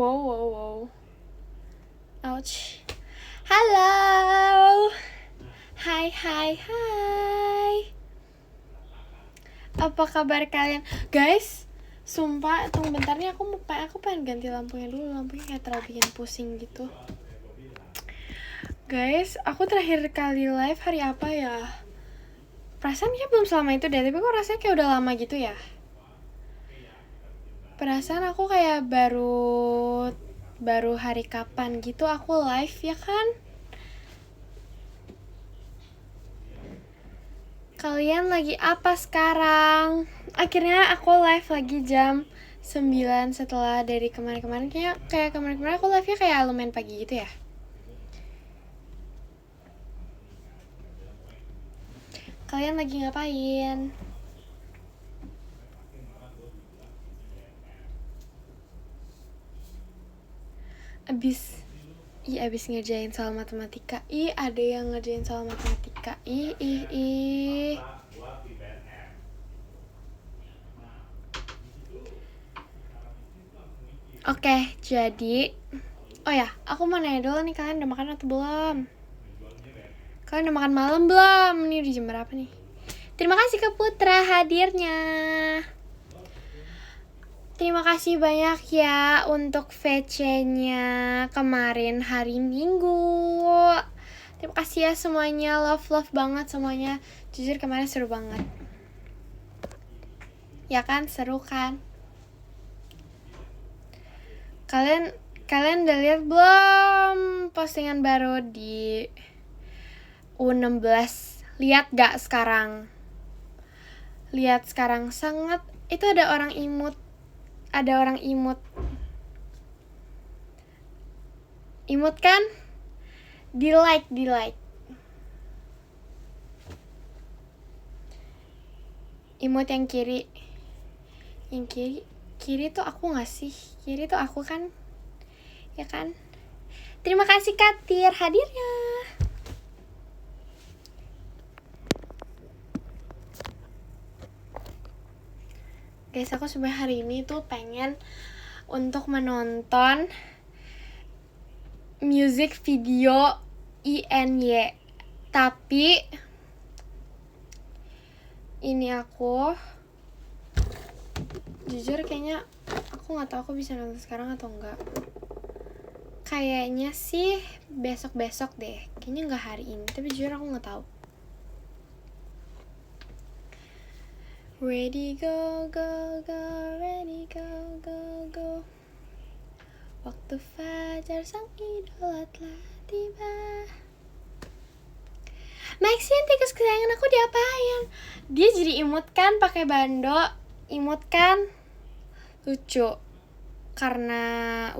Wow. Ouch. Halo. Hai. Apa kabar kalian? Guys, sumpah, tunggu bentar nih, aku pengen ganti lampunya dulu. Lampunya kayak terlalu bikin pusing gitu. Guys, aku terakhir kali live hari apa ya? Perasaan kayak belum selama itu deh, tapi kok rasanya kayak udah lama gitu ya? Perasaan aku kayak baru hari kapan gitu aku live ya kan? Kalian lagi apa sekarang? Akhirnya aku live lagi jam 9 setelah dari kemarin-kemarin. Kayak kemarin-kemarin aku live-nya kayak lumayan pagi gitu ya. Kalian lagi ngapain? Abis ngerjain soal matematika. Ada yang ngerjain soal matematika. Oke, jadi oh ya, aku mau nanya dulu nih, kalian udah makan atau belum? Kalian udah makan malam belum? Ini udah jam berapa nih? Terima kasih ke Putra hadirnya. Terima kasih banyak ya untuk VC-nya kemarin hari Minggu. Terima kasih ya semuanya, love banget semuanya. Jujur kemarin seru banget. Ya kan, seru kan? Kalian udah lihat belum postingan baru di U16? Lihat gak sekarang? Lihat sekarang sangat. Itu ada orang imut. Imut kan? Di like. Imut yang kiri. Yang kiri tuh aku gak sih? Kiri tuh aku kan? Ya kan? Terima kasih Katir hadirnya. Guys, aku sebenarnya hari ini tuh pengen untuk menonton music video INY. Tapi ini aku jujur kayaknya aku nggak tahu aku bisa nonton sekarang atau enggak. Kayaknya sih besok deh. Kayaknya nggak hari ini. Tapi jujur aku nggak tahu. Ready go, ready go. Waktu fajar sang idola telah tiba. Maxine, tikus kesayangan aku diapain? Dia jadi imut kan pakai bando. Imut kan? Lucu. Karena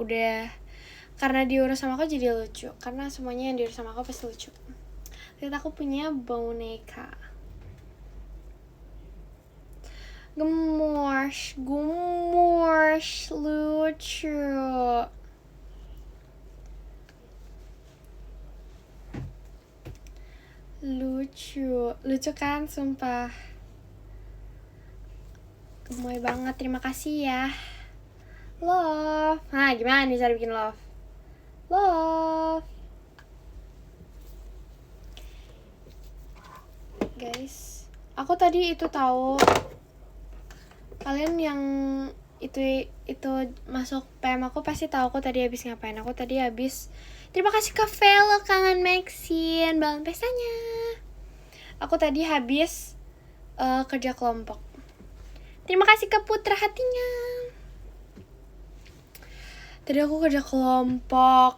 diurus sama aku jadi lucu. Karena semuanya yang diurus sama aku pasti lucu. Lihat, aku punya boneka. Gemosh, lucu kan, sumpah gemoy banget. Terima kasih ya, love. Nah, gimana nih cara bikin love? Guys, aku tadi itu tahu kalian yang itu masuk PM aku pasti tahu aku tadi habis ngapain. Terima kasih ke Velo, kangen Maxine, bangun pestanya. Aku tadi habis kerja kelompok. Terima kasih ke Putra hatinya. Tadi aku kerja kelompok.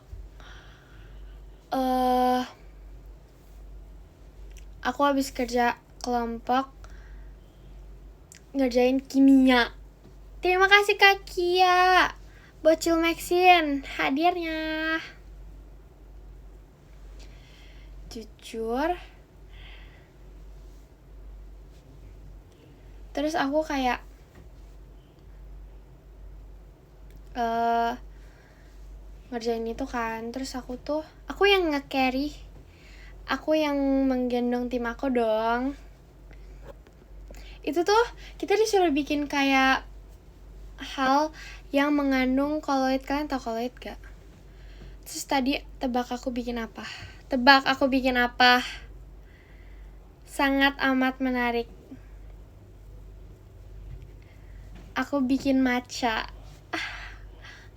Aku habis kerja kelompok ngerjain kimia. Terima kasih Kak Kia, Bocil Maxine hadirnya. Jujur, terus aku kayak ngerjain itu kan. Terus aku yang nge-carry, aku yang menggendong tim aku dong. Itu tuh kita disuruh bikin kayak hal yang mengandung koloid. Kalian tau koloid gak? Terus tadi tebak aku bikin apa? Sangat amat menarik. Aku bikin matcha.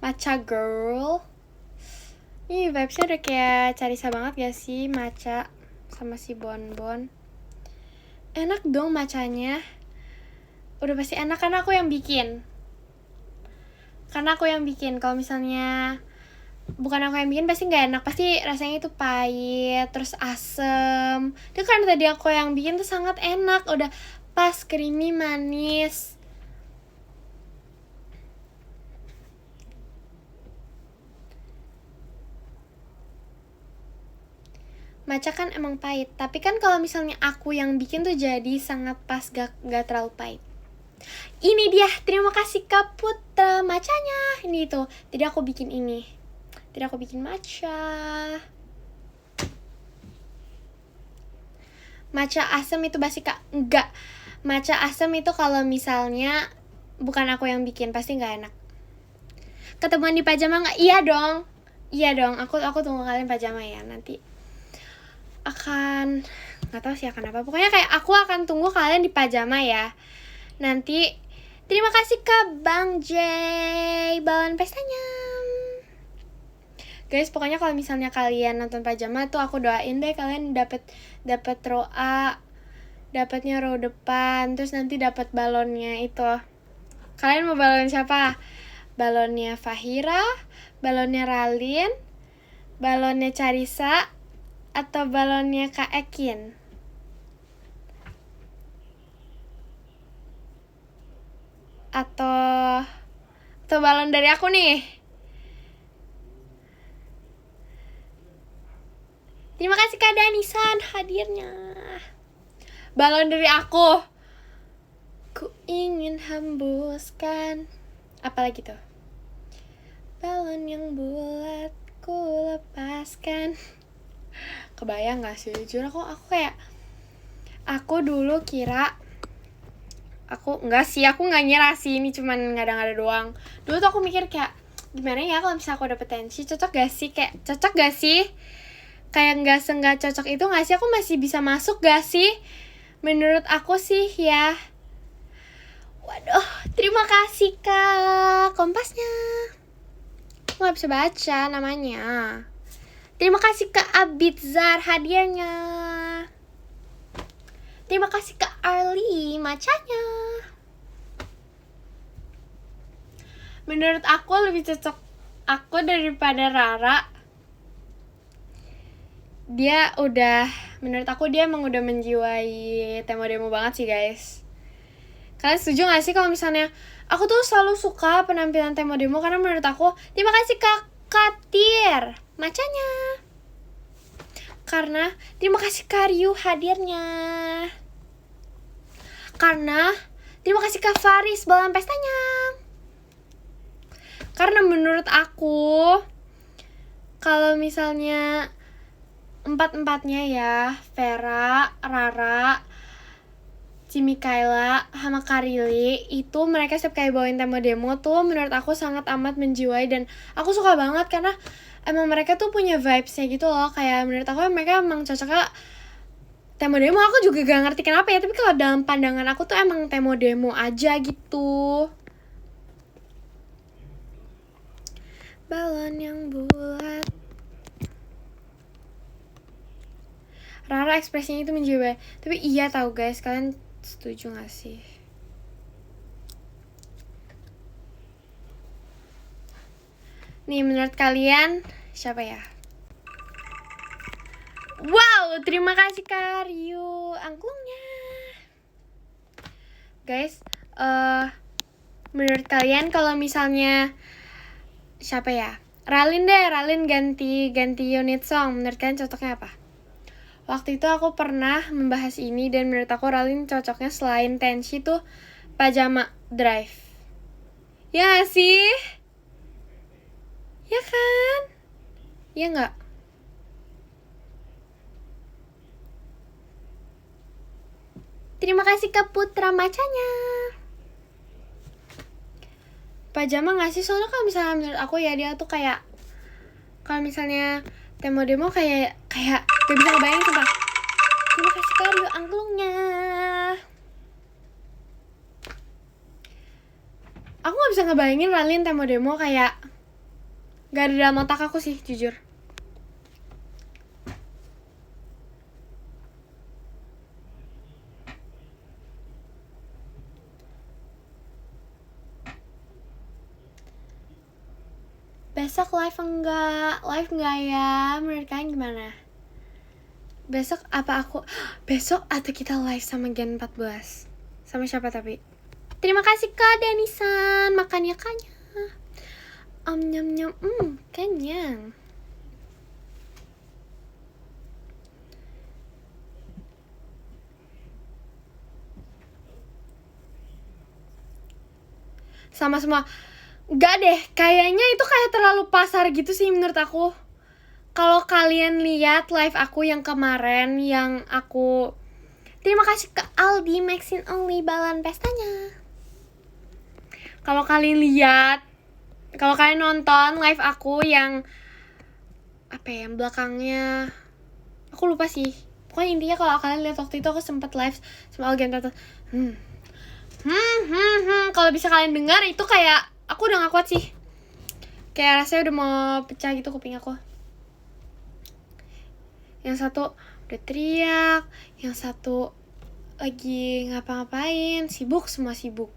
Matcha girl. Ih, vibesnya udah kayak Carissa banget gak sih? Matcha sama si bonbon. Enak dong matchanya. Udah pasti enak karena aku yang bikin. Kalau misalnya bukan aku yang bikin pasti gak enak. Pasti rasanya itu pahit, terus asem. Dan karena tadi aku yang bikin tuh sangat enak. Udah pas, creamy, manis. Matcha kan emang pahit, tapi kan kalau misalnya aku yang bikin tuh jadi sangat pas, gak terlalu pahit. Ini dia, terima kasih Kak Putra matchanya. Ini tuh, tadi aku bikin ini. Tadi aku bikin matcha. Matcha asem itu basi Kak? Enggak. Matcha asem itu kalau misalnya bukan aku yang bikin, pasti gak enak. Ketemuan di pajama gak? Iya dong. Aku tunggu kalian pajama ya nanti. Akan nggak tahu sih akan apa, pokoknya kayak aku akan tunggu kalian di pajama ya nanti. Terima kasih Kak Bang J balon pestanya guys. Pokoknya kalau misalnya kalian nonton pajama tuh aku doain deh kalian dapet row A, dapatnya row depan, terus nanti dapat balonnya itu. Kalian mau balon siapa? Balonnya Fahira, balonnya Ralin, balonnya Carissa, atau balonnya Kak Ekin? Atau balon dari aku nih? Terima kasih Kak Danisan hadirnya. Balon dari aku. Ku ingin hembuskan. Apalagi tuh? Balon yang bulat ku lepaskan. Kebayang gak sih? Jujur aku kayak, aku dulu kira, aku nggak ngira sih, ini cuman ngada-ngada doang. Dulu tuh aku mikir kayak, gimana ya kalau misalnya aku dapet tensi, cocok gak sih? Kayak nggak cocok itu nggak sih? Aku masih bisa masuk gak sih? Menurut aku sih ya. Waduh, terima kasih Kak Kompasnya. Aku nggak bisa baca namanya. Terima kasih Kak Abidzar hadiahnya. Terima kasih Kak Arli macanya. Menurut aku lebih cocok aku daripada Rara. Menurut aku dia emang udah menjiwai demo banget sih guys. Kalian setuju gak sih kalau misalnya aku tuh selalu suka penampilan demo karena menurut aku, terima kasih Kak Katir macanya. Karena terima kasih Kak Ryu hadirnya. Karena terima kasih Kak Faris balon pestanya. Karena menurut aku kalau misalnya empat-empatnya ya, Vera, Rara, Mikaela, sama Karili, itu mereka setiap kayak bawain demo tuh menurut aku sangat amat menjiwai. Dan aku suka banget karena emang mereka tuh punya vibes-nya gitu loh. Kayak menurut aku mereka emang cocoknya demo. Aku juga gak ngerti kenapa ya, tapi kalau dalam pandangan aku tuh emang demo aja gitu. Balon yang bulat. Rara ekspresinya itu menjiwai. Tapi iya tahu guys, kalian setuju gak sih? Nih menurut kalian siapa ya? Wow, terima kasih Kak Ryu angklungnya. Guys, menurut kalian kalau misalnya siapa ya? Ralin ganti unit song. Menurut kalian cocoknya apa? Waktu itu aku pernah membahas ini dan menurut aku Ralin cocoknya selain Tenshi tuh Pajama Drive. Ya gak sih? Ya kan? Ya gak? Terima kasih Kak Putra macanya. pajama gak sih? Soalnya kalau misalnya menurut aku ya dia tuh kayak, kalau misalnya demo kayak gak bisa ngebayangin sumpah. Terima kasih Kak Rio angklungnya. Aku gak bisa ngebayangin Ralin demo kayak gak ada dalam otak aku sih, jujur. Besok live enggak ya? Menurut kalian gimana? Besok apa aku? Besok atau kita live sama Gen 14? Sama siapa tapi? Terima kasih Kak Danisan, makan ya Kaknya. Nyam, kenyang. Sama semua. Gak deh, kayaknya itu kayak terlalu pasar gitu sih menurut aku. Kalau kalian lihat live aku yang kemarin, yang aku... Terima kasih ke Aldi, Maxine Only, balan pestanya. Kalau kalian lihat, kalau kalian nonton live aku yang... Apa ya, yang belakangnya... Aku lupa sih. Pokoknya intinya kalau kalian lihat waktu itu aku sempat live sama Algen Tato. Kalau bisa kalian dengar itu kayak... Aku udah gak kuat sih. Kayak rasanya udah mau pecah gitu kuping aku. Yang satu udah teriak, yang satu lagi ngapa-ngapain, sibuk, semua sibuk.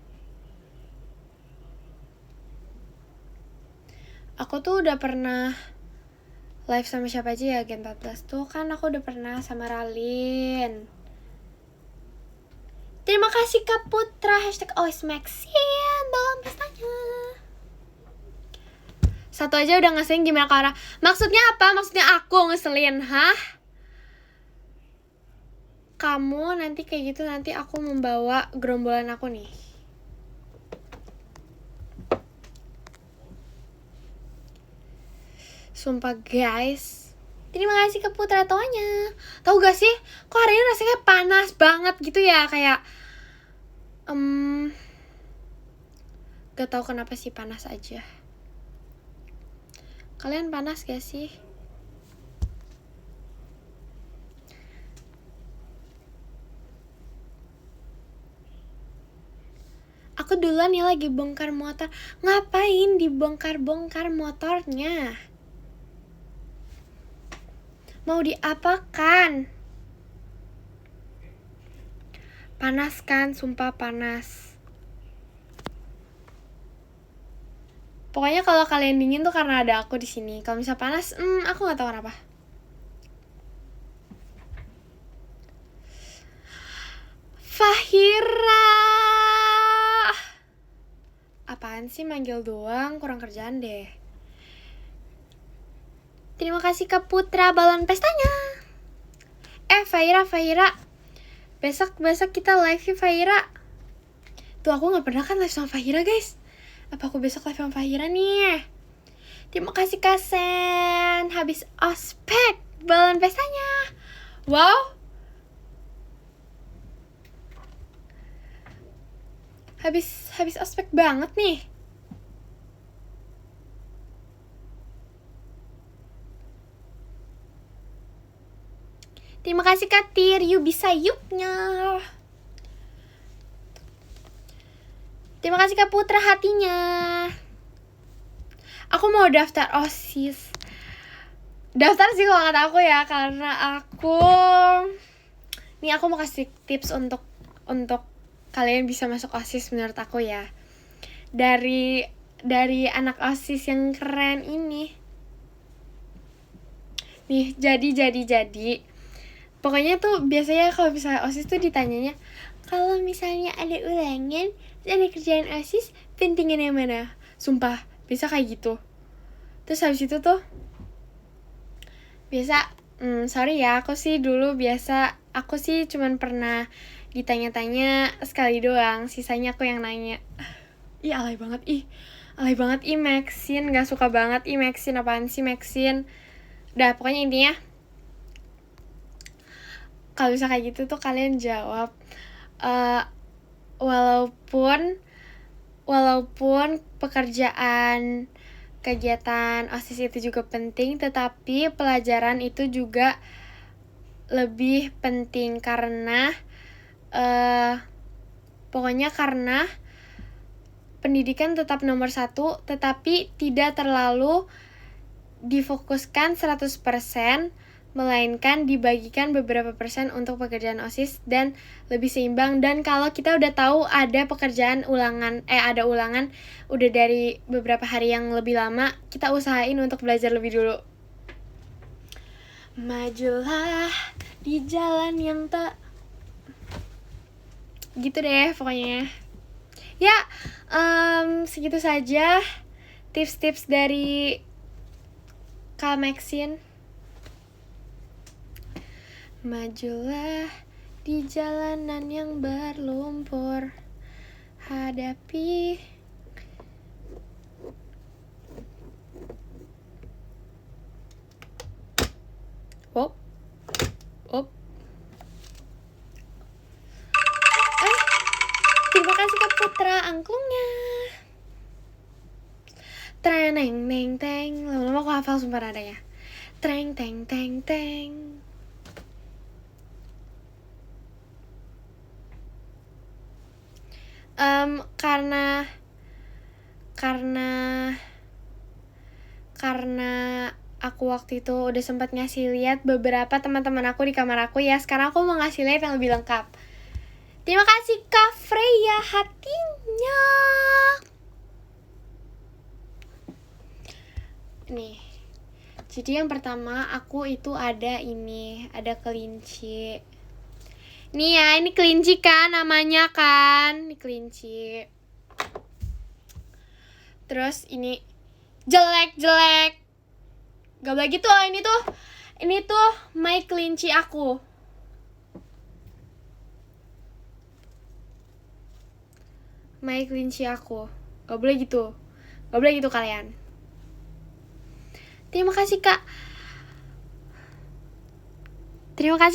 Aku tuh udah pernah live sama siapa aja ya Gen 14 tuh, kan aku udah pernah sama Ralin. Terima kasih Kak Putra, #OisMaxin, dalam pestanya. Satu aja udah ngeselin, gimana Kara? Maksudnya apa? Maksudnya aku ngeselin, hah? Kamu nanti kayak gitu, nanti aku membawa gerombolan aku nih. Sumpah guys. Terima kasih ke Putra Toanya. Tahu gak sih? Kok hari ini rasanya panas banget gitu ya, kayak gak tahu kenapa sih, panas aja. Kalian panas gak sih? Aku duluan ya lagi bongkar motor. Ngapain dibongkar-bongkar motornya? Mau diapakan? Panas kan, sumpah panas. Pokoknya kalau kalian dingin tuh karena ada aku di sini. Kalau misal panas, aku nggak tahu kenapa. Fahira. Apaan sih manggil doang, kurang kerjaan deh. Terima kasih ke Putra, balon pestanya. Fahira. Besok kita live ya Fahira. Tuh aku nggak pernah kan live sama Fahira guys. Apa aku besok live sama Fahira nih? Terima kasih Kasen. Habis ospek, balon pestanya. Wow. Habis ospek banget nih. Terima kasih Katir, you bisa yuknya. Terima kasih Kak Putra hatinya. Aku mau daftar OSIS. Daftar sih kalau kata aku ya, karena aku mau kasih tips untuk kalian bisa masuk OSIS menurut aku ya. Dari anak OSIS yang keren ini. Nih, jadi. Pokoknya tuh biasanya kalau misalnya OSIS tuh ditanyanya, kalau misalnya ada ulangan, ada kerjaan OSIS, pentingin yang mana? Sumpah, bisa kayak gitu. Terus habis itu tuh, biasa, sorry ya, aku sih cuman pernah ditanya-tanya sekali doang, sisanya aku yang nanya. Alay banget, Maxine, gak suka banget, Maxine, apaan sih Maxine? Udah, pokoknya intinya, kalau bisa kayak gitu tuh kalian jawab, walaupun walaupun pekerjaan kegiatan OSIS itu juga penting, tetapi pelajaran itu juga lebih penting karena pokoknya karena pendidikan tetap nomor 1, tetapi tidak terlalu difokuskan 100%, melainkan dibagikan beberapa persen untuk pekerjaan OSIS dan lebih seimbang. Dan kalau kita udah tahu ada pekerjaan ulangan, ada ulangan udah dari beberapa hari yang lebih lama, kita usahain untuk belajar lebih dulu. Majulah di jalan yang tak... Gitu deh pokoknya. Ya, segitu saja tips-tips dari Kak Maxine. Majulah di jalanan yang berlumpur, hadapi op. Terima kasih Kak Putra angklungnya. Treng neng neng teng. Lama-lama aku hafal sumpah nadanya. Treng teng teng teng. Karena aku waktu itu udah sempat ngasih lihat beberapa teman-teman aku di kamar aku ya. Sekarang aku mau ngasih lihat yang lebih lengkap. Terima kasih Kak Freya hatinya. Nih. Jadi yang pertama aku itu ada ini, ada kelinci. Nih ya, ini kelinci kan namanya kan, ini kelinci. Terus ini jelek. Gak boleh gitu, ini tuh my kelinci aku. My kelinci aku. Gak boleh gitu kalian. Terima kasih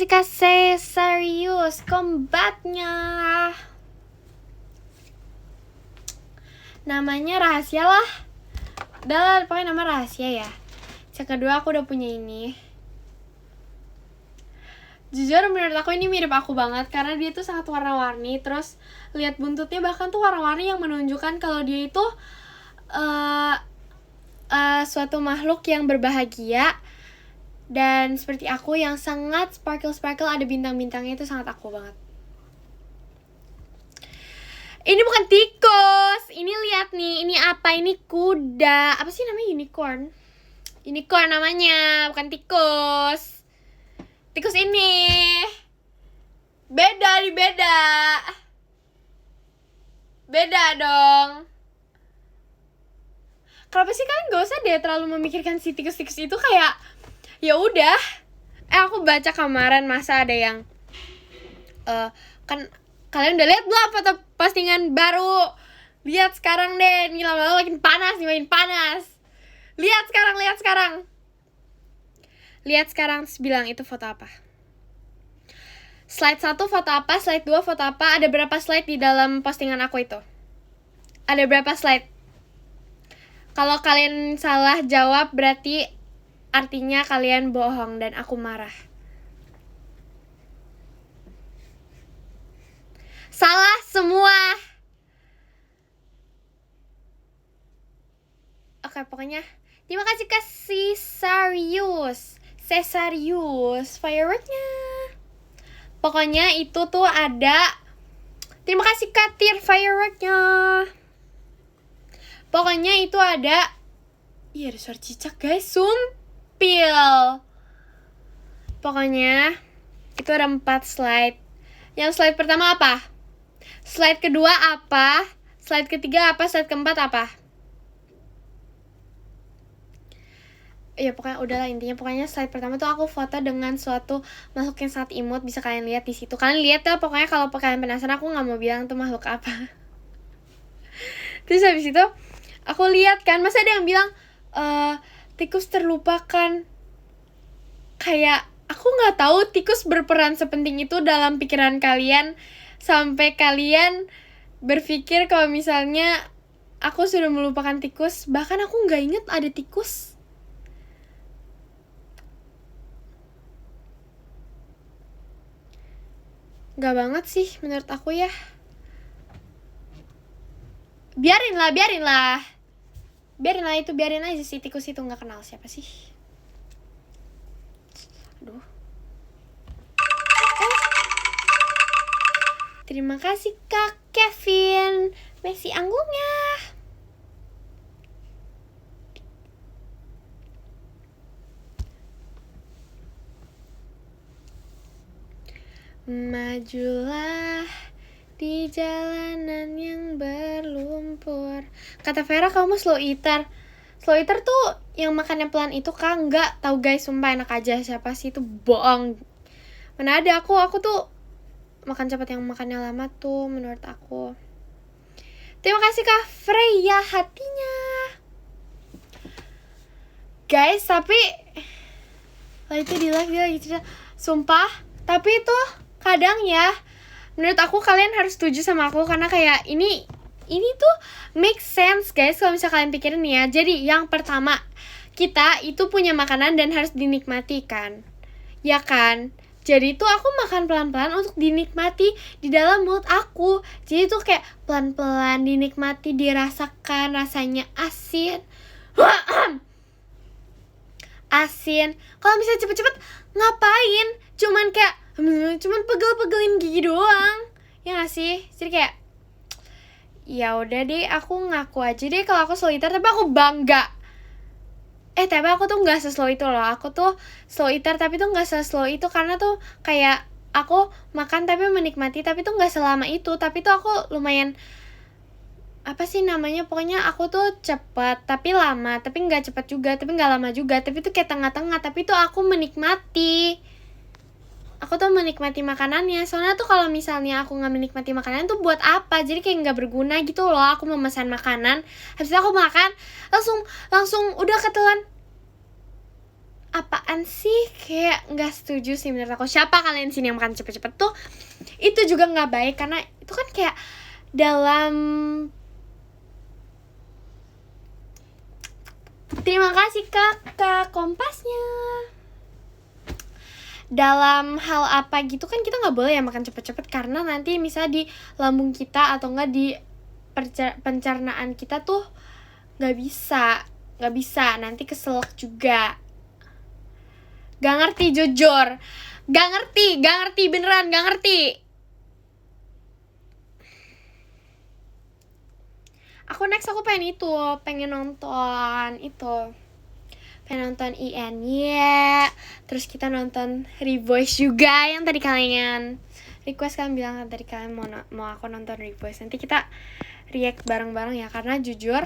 Kak Cesarius kombatnya. Namanya rahasia lah. Udah pokoknya nama rahasia ya. Yang kedua aku udah punya ini. Jujur menurut aku ini mirip aku banget karena dia tuh sangat warna-warni. Terus lihat buntutnya bahkan tuh warna-warni yang menunjukkan kalau dia itu suatu makhluk yang berbahagia. Dan seperti aku yang sangat sparkle ada bintang-bintangnya, itu sangat aku banget. Ini bukan tikus. Ini lihat nih, ini apa? Ini kuda. Apa sih namanya? Unicorn namanya, bukan tikus. Tikus ini beda dong. Kenapa sih kalian gak usah deh terlalu memikirkan si tikus-tikus itu, kayak ya udah. Aku baca kemarin masa ada yang kan kalian udah lihat belum foto postingan baru? Lihat sekarang deh, ini lama-lama makin panas. Lihat sekarang terus bilang itu foto apa. Slide 1 foto apa, slide 2 foto apa, ada berapa slide di dalam postingan aku itu? Ada berapa slide? Kalau kalian salah jawab berarti artinya kalian bohong dan aku marah. Salah semua. Oke, pokoknya terima kasih Kak Cesarius fireworknya. Pokoknya itu tuh ada. Terima kasih Kak Tir fireworknya. Pokoknya itu ada. Iya, ada suara cicak guys, sumpil. Pokoknya itu ada 4 slide. Yang slide pertama apa? Slide kedua apa? Slide ketiga apa? Slide keempat apa? Ya pokoknya udahlah, intinya pokoknya slide pertama tuh aku foto dengan suatu makhluk yang sangat imut, bisa kalian lihat di situ. Kalian lihat ya, pokoknya kalau kalian penasaran aku nggak mau bilang tuh makhluk apa. Terus habis itu aku lihat kan, masa ada yang bilang tikus terlupakan. Kayak aku nggak tahu tikus berperan sepenting itu dalam pikiran kalian sampai kalian berpikir kalau misalnya Aku sudah melupakan tikus. Bahkan aku nggak inget ada tikus. Nggak banget sih menurut aku ya. Biarin lah. Biarin aja sih tikus itu, nggak kenal siapa sih. Aduh. Terima kasih Kak Kevin. Messi anggungnya. Majulah di jalanan yang berlumpur. Kata Vera kamu slow eater. Slow eater tuh yang makannya pelan itu kan? Enggak, tahu guys, sumpah enak aja. Siapa sih itu, bohong. Mana ada, aku tuh makan cepat, yang makannya lama tuh menurut aku. Terima kasih Kak Freya hatinya. Guys, tapi lah itu di live dia gitu. Sumpah, tapi itu kadang ya, menurut aku kalian harus setuju sama aku karena kayak ini tuh make sense guys kalau misalnya kalian pikirin nih ya. Jadi yang pertama, kita itu punya makanan dan harus dinikmati kan, ya kan? Jadi tuh aku makan pelan-pelan untuk dinikmati di dalam mulut aku. Jadi tuh kayak pelan-pelan dinikmati, dirasakan rasanya asin. Asin. Kalau misalnya cepet-cepet ngapain? Cuman pegel-pegelin gigi doang. Ya gak sih? Jadi kayak ya udah deh, aku ngaku aja deh kalau aku slow eater, tapi aku bangga. Tapi aku tuh nggak se-slow itu loh. Aku tuh slow eater tapi tuh nggak se-slow itu karena tuh kayak aku makan tapi menikmati, tapi tuh nggak selama itu. Tapi tuh aku lumayan, apa sih namanya, pokoknya aku tuh cepat tapi lama, tapi nggak cepat juga, tapi nggak lama juga, tapi tuh kayak tengah-tengah. Tapi tuh aku menikmati. Aku tuh menikmati makanannya. Soalnya tuh kalau misalnya aku nggak menikmati makanan tuh buat apa? Jadi kayak nggak berguna gitu loh. Aku memesan makanan, habis itu aku makan, langsung udah ketelan. Apaan sih? Kayak nggak setuju sih menurut aku. Siapa kalian sini yang makan cepet-cepet tuh? Itu juga nggak baik karena itu kan kayak dalam. Terima kasih kakak kompasnya. Dalam hal apa gitu kan kita nggak boleh ya makan cepet-cepet karena nanti misalnya di lambung kita atau nggak di pencernaan kita tuh nggak bisa nanti keselak juga. Gak ngerti jujur, gak ngerti beneran, gak ngerti. Aku pengen nonton INY. Terus kita nonton Revoice juga yang tadi kalian request, kalian bilang kan tadi kalian mau aku nonton Revoice. Nanti kita react bareng-bareng ya, karena jujur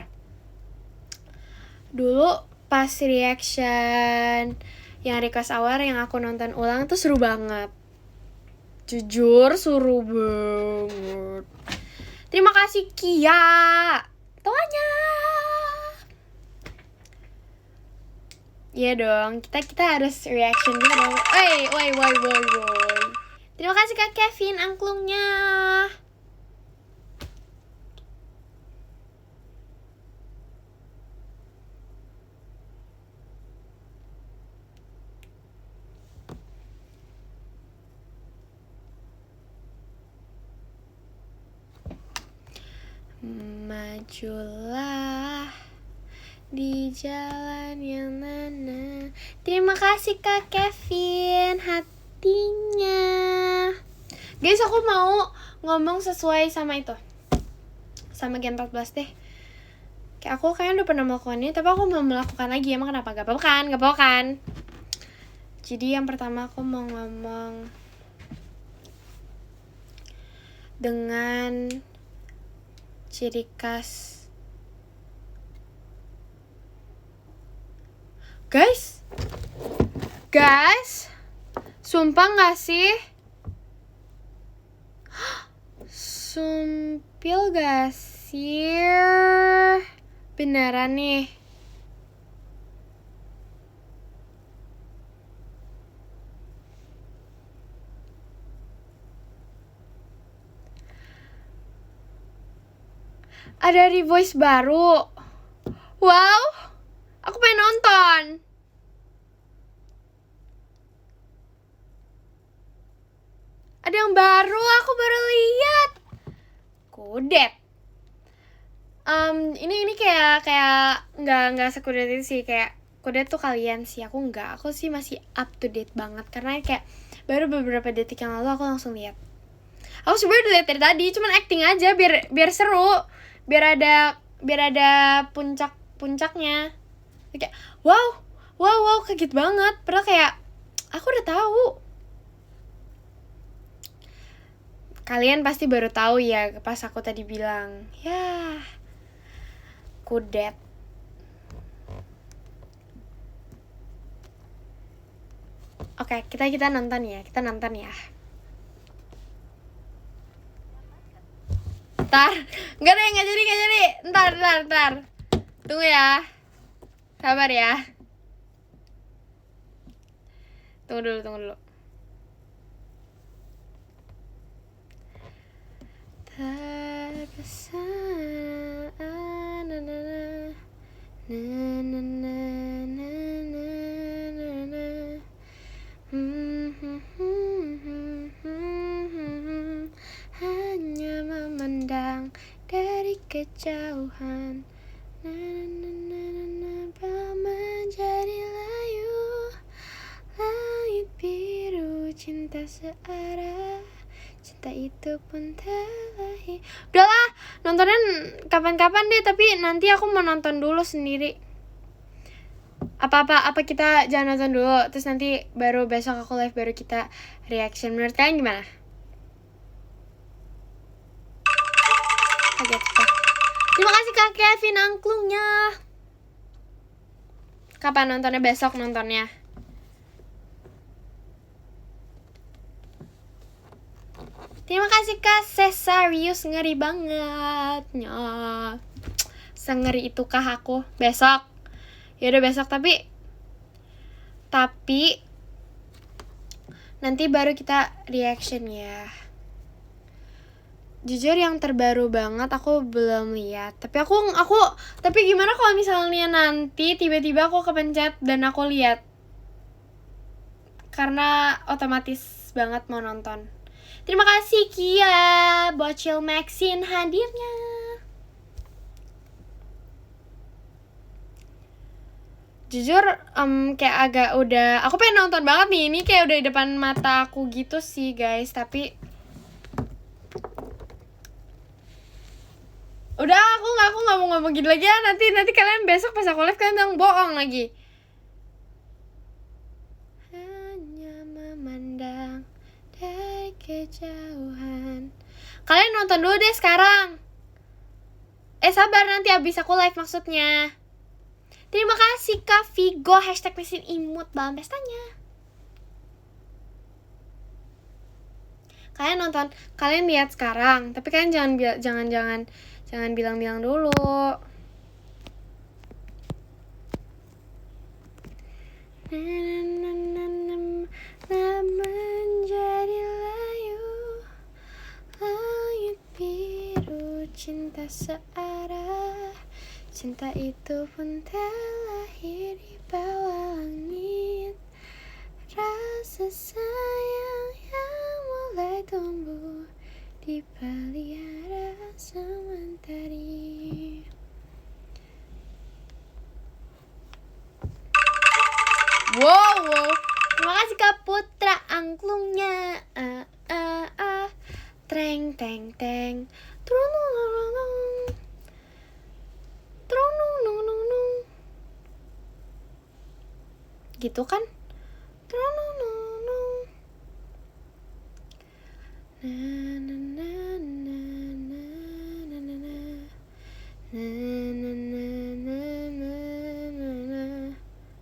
dulu pas reaction yang request hour yang aku nonton ulang tuh seru banget. Jujur seru banget. Terima kasih Kia Toanya. Iya dong, kita harus reaction juga dong. Woi. Terima kasih Kak Kevin angklungnya. Majulah di jalan yang mana. Terima kasih Kak Kevin hatinya. Guys, aku mau ngomong sesuai sama itu, sama Gen 14 deh. Kayak aku kayaknya udah pernah melakukannya, tapi aku mau melakukan lagi. Emang kenapa? Gak apa-apa kan? Jadi yang pertama aku mau ngomong dengan ciri khas. Guys, sumpah gak sih? Sumpil gak sih? Beneran nih. Ada Revoice baru. Wow, aku pengen nonton. Ada yang baru, aku baru lihat. Kudet. Ini kayak nggak sekudet itu sih, kayak kudet tuh kalian sih, aku nggak. Aku sih masih up to date banget karena kayak baru beberapa detik yang lalu aku langsung lihat. Aku sebenarnya udah lihat dari tadi, cuman acting aja biar seru, biar ada puncaknya. Kayak wow kaget banget. Padahal kayak aku udah tahu. Kalian pasti baru tahu ya pas aku tadi bilang, ya kudet. Oke, kita nonton ya. Ntar, nggak jadi. Ntar. Tunggu ya. Sabar ya. Tunggu dulu. Terkesan hanya memandang dari kejauhan, menjadi layu, langit biru, cinta searah, cinta itu pun terlahir. Udahlah, nontonnya kapan-kapan deh, tapi nanti aku mau nonton dulu sendiri. Apa kita jangan nonton dulu, terus nanti baru besok aku live, baru kita reaction. Menurut kalian gimana? Terima kasih Kak Kevin angklungnya. Kapan nontonnya? Besok nontonnya. Terima kasih Kak Cesarius, ngeri banget. Sengeri itukah aku? Besok. Yaudah besok, tapi nanti baru kita reaction ya. Jujur yang terbaru banget aku belum lihat. Tapi tapi gimana kalau misalnya nanti tiba-tiba aku kepencet dan aku lihat? Karena otomatis banget mau nonton. Terima kasih Kia, Bocil Maxine hadirnya. Jujur kayak agak udah, aku pengen nonton banget nih. Ini kayak udah di depan mata aku gitu sih guys. Tapi udah, aku nggak mau ngomong gitu lagi ya. Nanti kalian besok pas aku live kalian bilang bohong lagi. Hanya memandang dari kejauhan. Kalian nonton dulu deh sekarang. Sabar, nanti abis aku live maksudnya. Terima kasih Kak Vigo, hashtag mesin imut dalam pestanya. Kalian nonton, kalian lihat sekarang, tapi kalian jangan bilang-bilang dulu. Menjadi layu, langit biru, cinta searah, cinta itu pun terlahir di bawah langit. Rasa sayang yang mulai tumbuh dipelihara sementari. Wow. Terima kasih Kak Putra angklungnya. Treng teng teng. Gitu kan?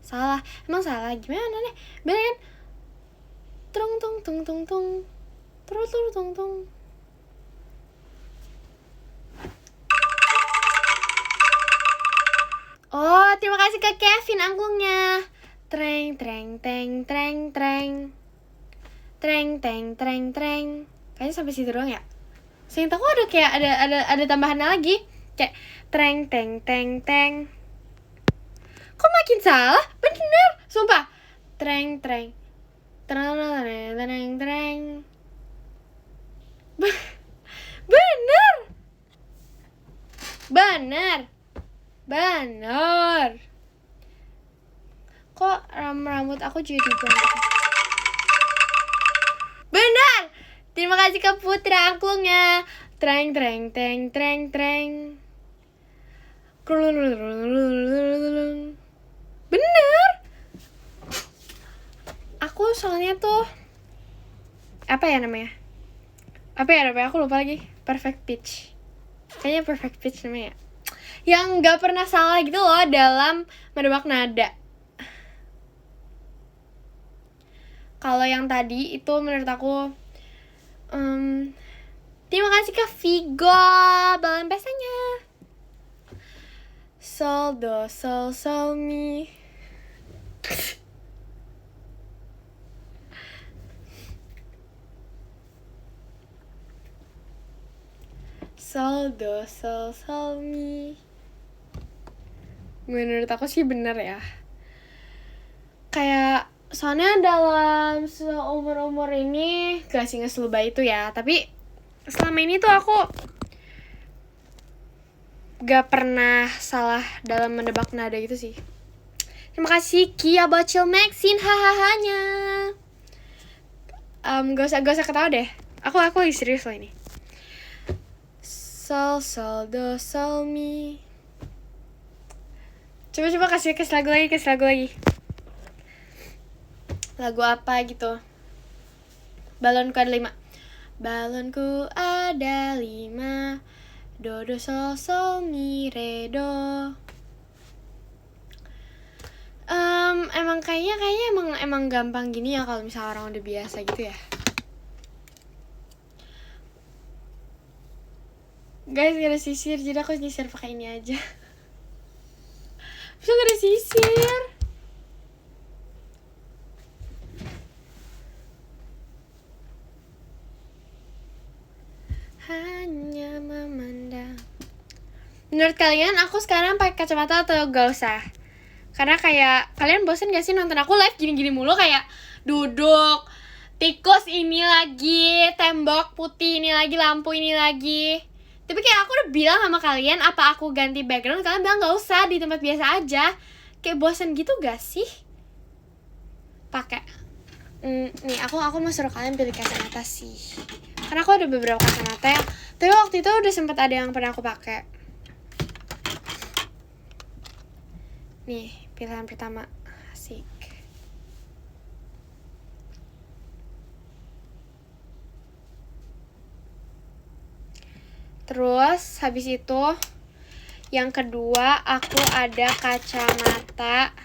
Salah, emang salah gimana nih? Bener kan? Trung tung tung tung tung, tung tung. Oh, terima kasih Kak Kevin angklungnya. Treng treng teng treng treng. Treng teng treng treng. Kayaknya sampai situ doang ya. Seingat aku ada kayak ada tambahannya lagi. Kayak treng teng teng teng. Kok makin salah? Bener, sumpah. Treng treng. Treng treng treng treng. Bener. Bener. Bener. Kok rambut aku jadi gondrong? Bener. Terima kasih ke Putra angklungnya. Treng treng teng treng treng. Bener. Aku soalnya tuh apa ya namanya? Aku lupa lagi. Perfect pitch. Kayaknya perfect pitch namanya. Yang gak pernah salah gitu loh dalam menebak nada. Kalau yang tadi itu menurut aku terima kasih ke Vigo balon pestanya. Sol do sol sol mi. Sol do sol sol mi. Menurut aku sih bener ya. Kayak soalnya dalam seumur-umur ini gak sih ngeselubah itu ya. Tapi selama ini tuh aku gak pernah salah dalam menebak nada gitu sih. Terima kasih Kia Bocil Maxine hahahanya. Gak usah ketawa deh. Aku lagi serius loh ini. Sol sol do sol mi. Coba kasih lagu lagi. Lagu apa gitu? Balonku ada 5. Balonku ada 5. Do do sol sol mi re do. Emang kayaknya emang gampang gini ya kalau misalnya orang udah biasa gitu ya. Guys, gak ada sisir, jadi aku nyisir pakai ini aja. Bisa gak ada sisir? Hanya memandang. Menurut kalian aku sekarang pakai kacamata atau gak usah? Karena kayak kalian bosen gak sih nonton aku live gini-gini mulu, kayak duduk, tikus ini lagi, tembok putih ini lagi, lampu ini lagi. Tapi kayak aku udah bilang sama kalian, apa aku ganti background, kalian bilang gak usah, di tempat biasa aja. Kayak bosen gitu gak sih? Pakai nih aku mau suruh kalian pilih kacamata sih. Karena aku ada beberapa kacamata yang tapi waktu itu udah sempat ada yang pernah aku pakai. Nih, pilihan pertama. Asik. Terus habis itu yang kedua aku ada kacamata.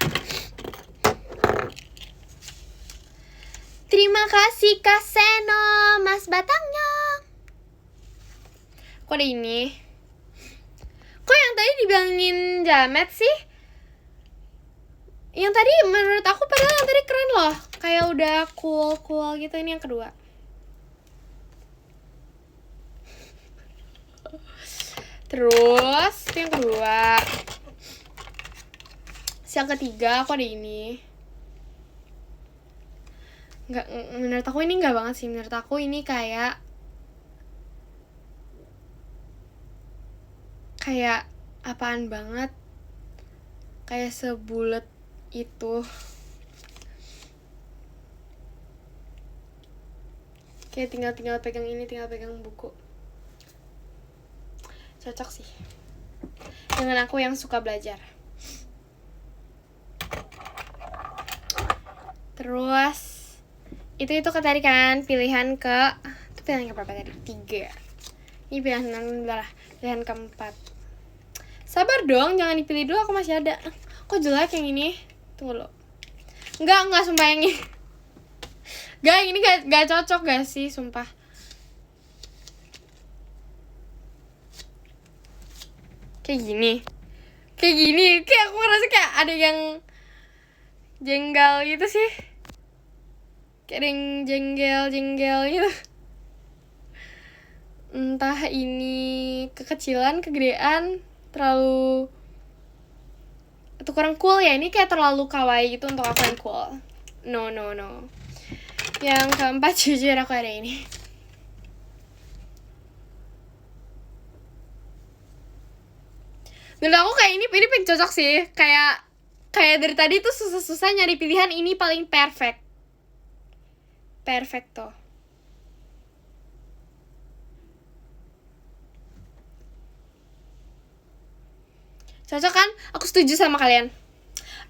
Terima kasih Kak Seno, Mas batangnya. Kok ada ini? Kok yang tadi dibilangin jamet sih? Yang tadi menurut aku padahal yang tadi keren loh. Kayak udah cool gitu. Ini yang kedua. Terus yang kedua. Yang ketiga aku ada ini. Nggak, menurut aku ini nggak banget sih. Menurut aku ini kayak apaan banget. Kayak sebulet itu. Kayak tinggal pegang ini, tinggal pegang buku. Cocok sih dengan aku yang suka belajar. Terus itu tadi kan pilihan itu pilihan keberapa tadi? 3. Ini pilihan keempat. Sabar dong, jangan dipilih dulu, aku masih ada. Kok jelek yang ini? Tunggu lo. Enggak sumpah yang ini. Ini gak cocok gak sih, sumpah. Kayak gini. Kayak aku ngerasa kayak ada yang jenggal gitu sih. Kayak ada yang jengkel gitu. Entah ini kekecilan, kegedean, terlalu atau kurang cool ya. Ini kayak terlalu kawaii gitu untuk aku yang cool. No. Yang keempat, jujur aku ada ini. Menurut aku kayak ini paling cocok sih. Kayak dari tadi tuh susah-susah nyari pilihan, ini paling perfecto. Cocok kan? Aku setuju sama kalian.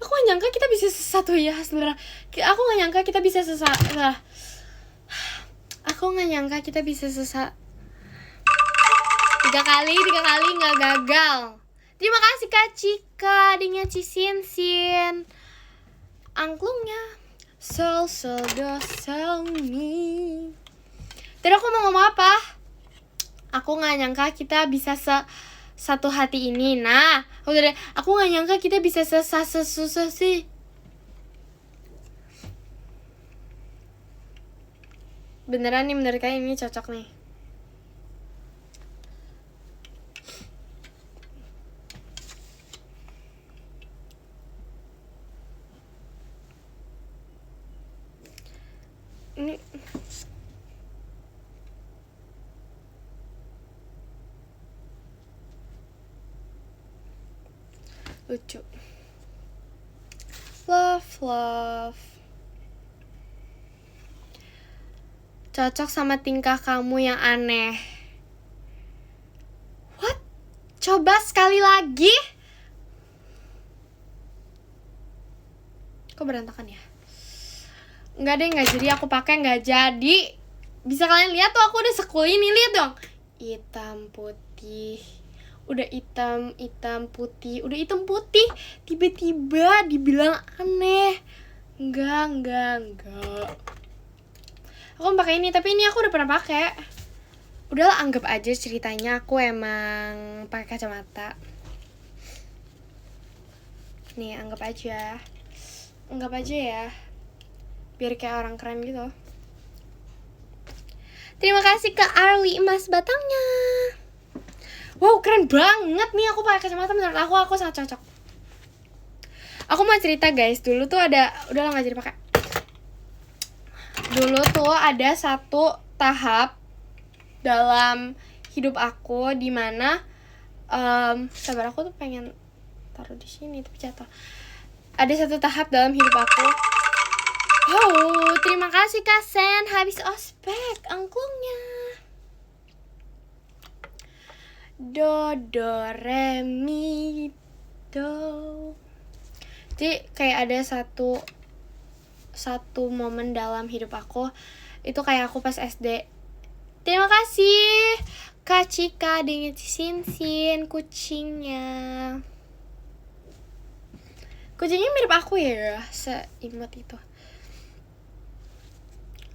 Aku gak nyangka kita bisa sesatu ya sebenarnya. Aku gak nyangka kita bisa Aku gak nyangka kita bisa tiga kali gak gagal. Terima kasih Kak Cika, adiknya Cisinsin. Angklungnya Sol do sol mi. Tadi aku mau ngomong apa? Aku gak nyangka kita bisa satu hati ini. Nah, aku gak nyangka kita bisa susah sih. Beneran nih, menurut kalian ini cocok nih. Ini lucu. Love. Cocok sama tingkah kamu yang aneh. What? Coba sekali lagi. Kok berantakan ya? Enggak deh, enggak jadi aku pakai, enggak jadi. Bisa kalian lihat tuh, aku udah sekul ini, lihat dong. Hitam putih. Udah hitam putih, udah hitam putih. Tiba-tiba dibilang aneh. Enggak. Aku pakai ini, tapi ini aku udah pernah pakai. Udahlah, anggap aja ceritanya aku emang pakai kacamata. Nih, anggap aja ya. Biar kayak orang keren gitu. Terima kasih ke Arwi emas batangnya. Wow, keren banget nih aku pakai kacamata. Menurut aku sangat cocok. Aku mau cerita guys, dulu tuh udah lah nggak jadi pakai. Dulu tuh ada satu tahap dalam hidup aku di mana sabar, aku tuh pengen taruh di sini tapi jatuh. Ada satu tahap dalam hidup aku. Oh, terima kasih Kak Sen, habis ospek angklungnya. Do re mi do. Jadi kayak ada satu momen dalam hidup aku, itu kayak aku pas SD. Terima kasih Kak Cika dengan Sinsin kucingnya. Kucingnya mirip aku ya, seimut itu.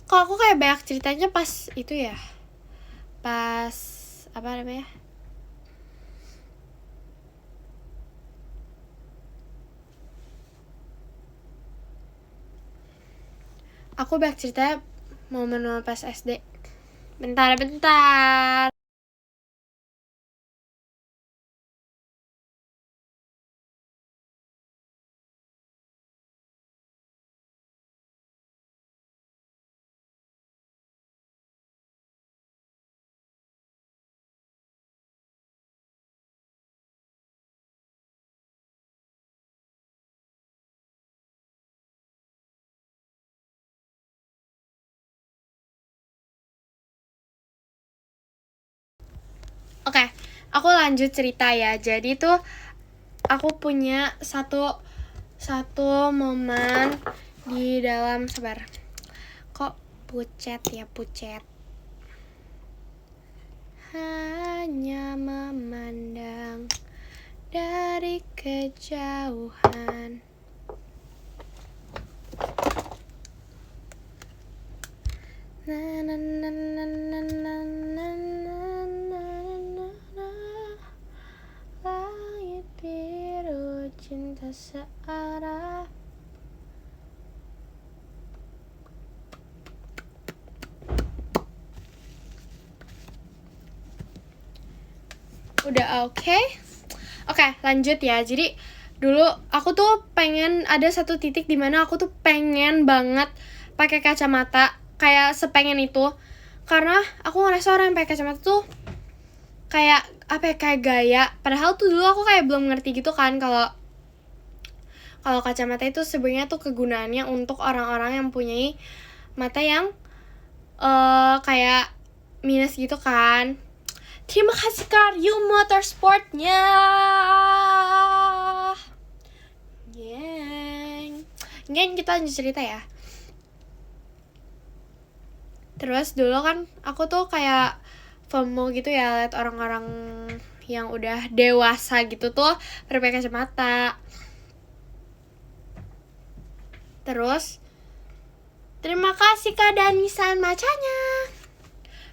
Kok aku kayak banyak ceritanya pas itu ya, pas apa namanya, aku banyak cerita momen-momen pas SD. Bentar. Oke, aku lanjut cerita ya. Jadi tuh aku punya satu momen di dalam, sabar. Kok pucet. Hanya memandang dari kejauhan. Langit biru cinta searah. Udah oke, lanjut ya. Jadi dulu aku tuh pengen ada satu titik dimana aku tuh pengen banget pakai kacamata, kayak sepengen itu, karena aku ngerasa orang yang pakai kacamata tuh kayak apa ya, kayak gaya. Padahal tuh dulu aku kayak belum ngerti gitu kan kalau kacamata itu sebenarnya tuh kegunaannya untuk orang-orang yang punyai mata yang kayak minus gitu kan. Terima kasih Karyu Motorsportnya. Geng, kita lanjut cerita ya. Terus dulu kan aku tuh kayak FOMO gitu ya, liat orang-orang yang udah dewasa gitu tuh pakai kacamata. Terus terima kasih Kak Danisan macanya.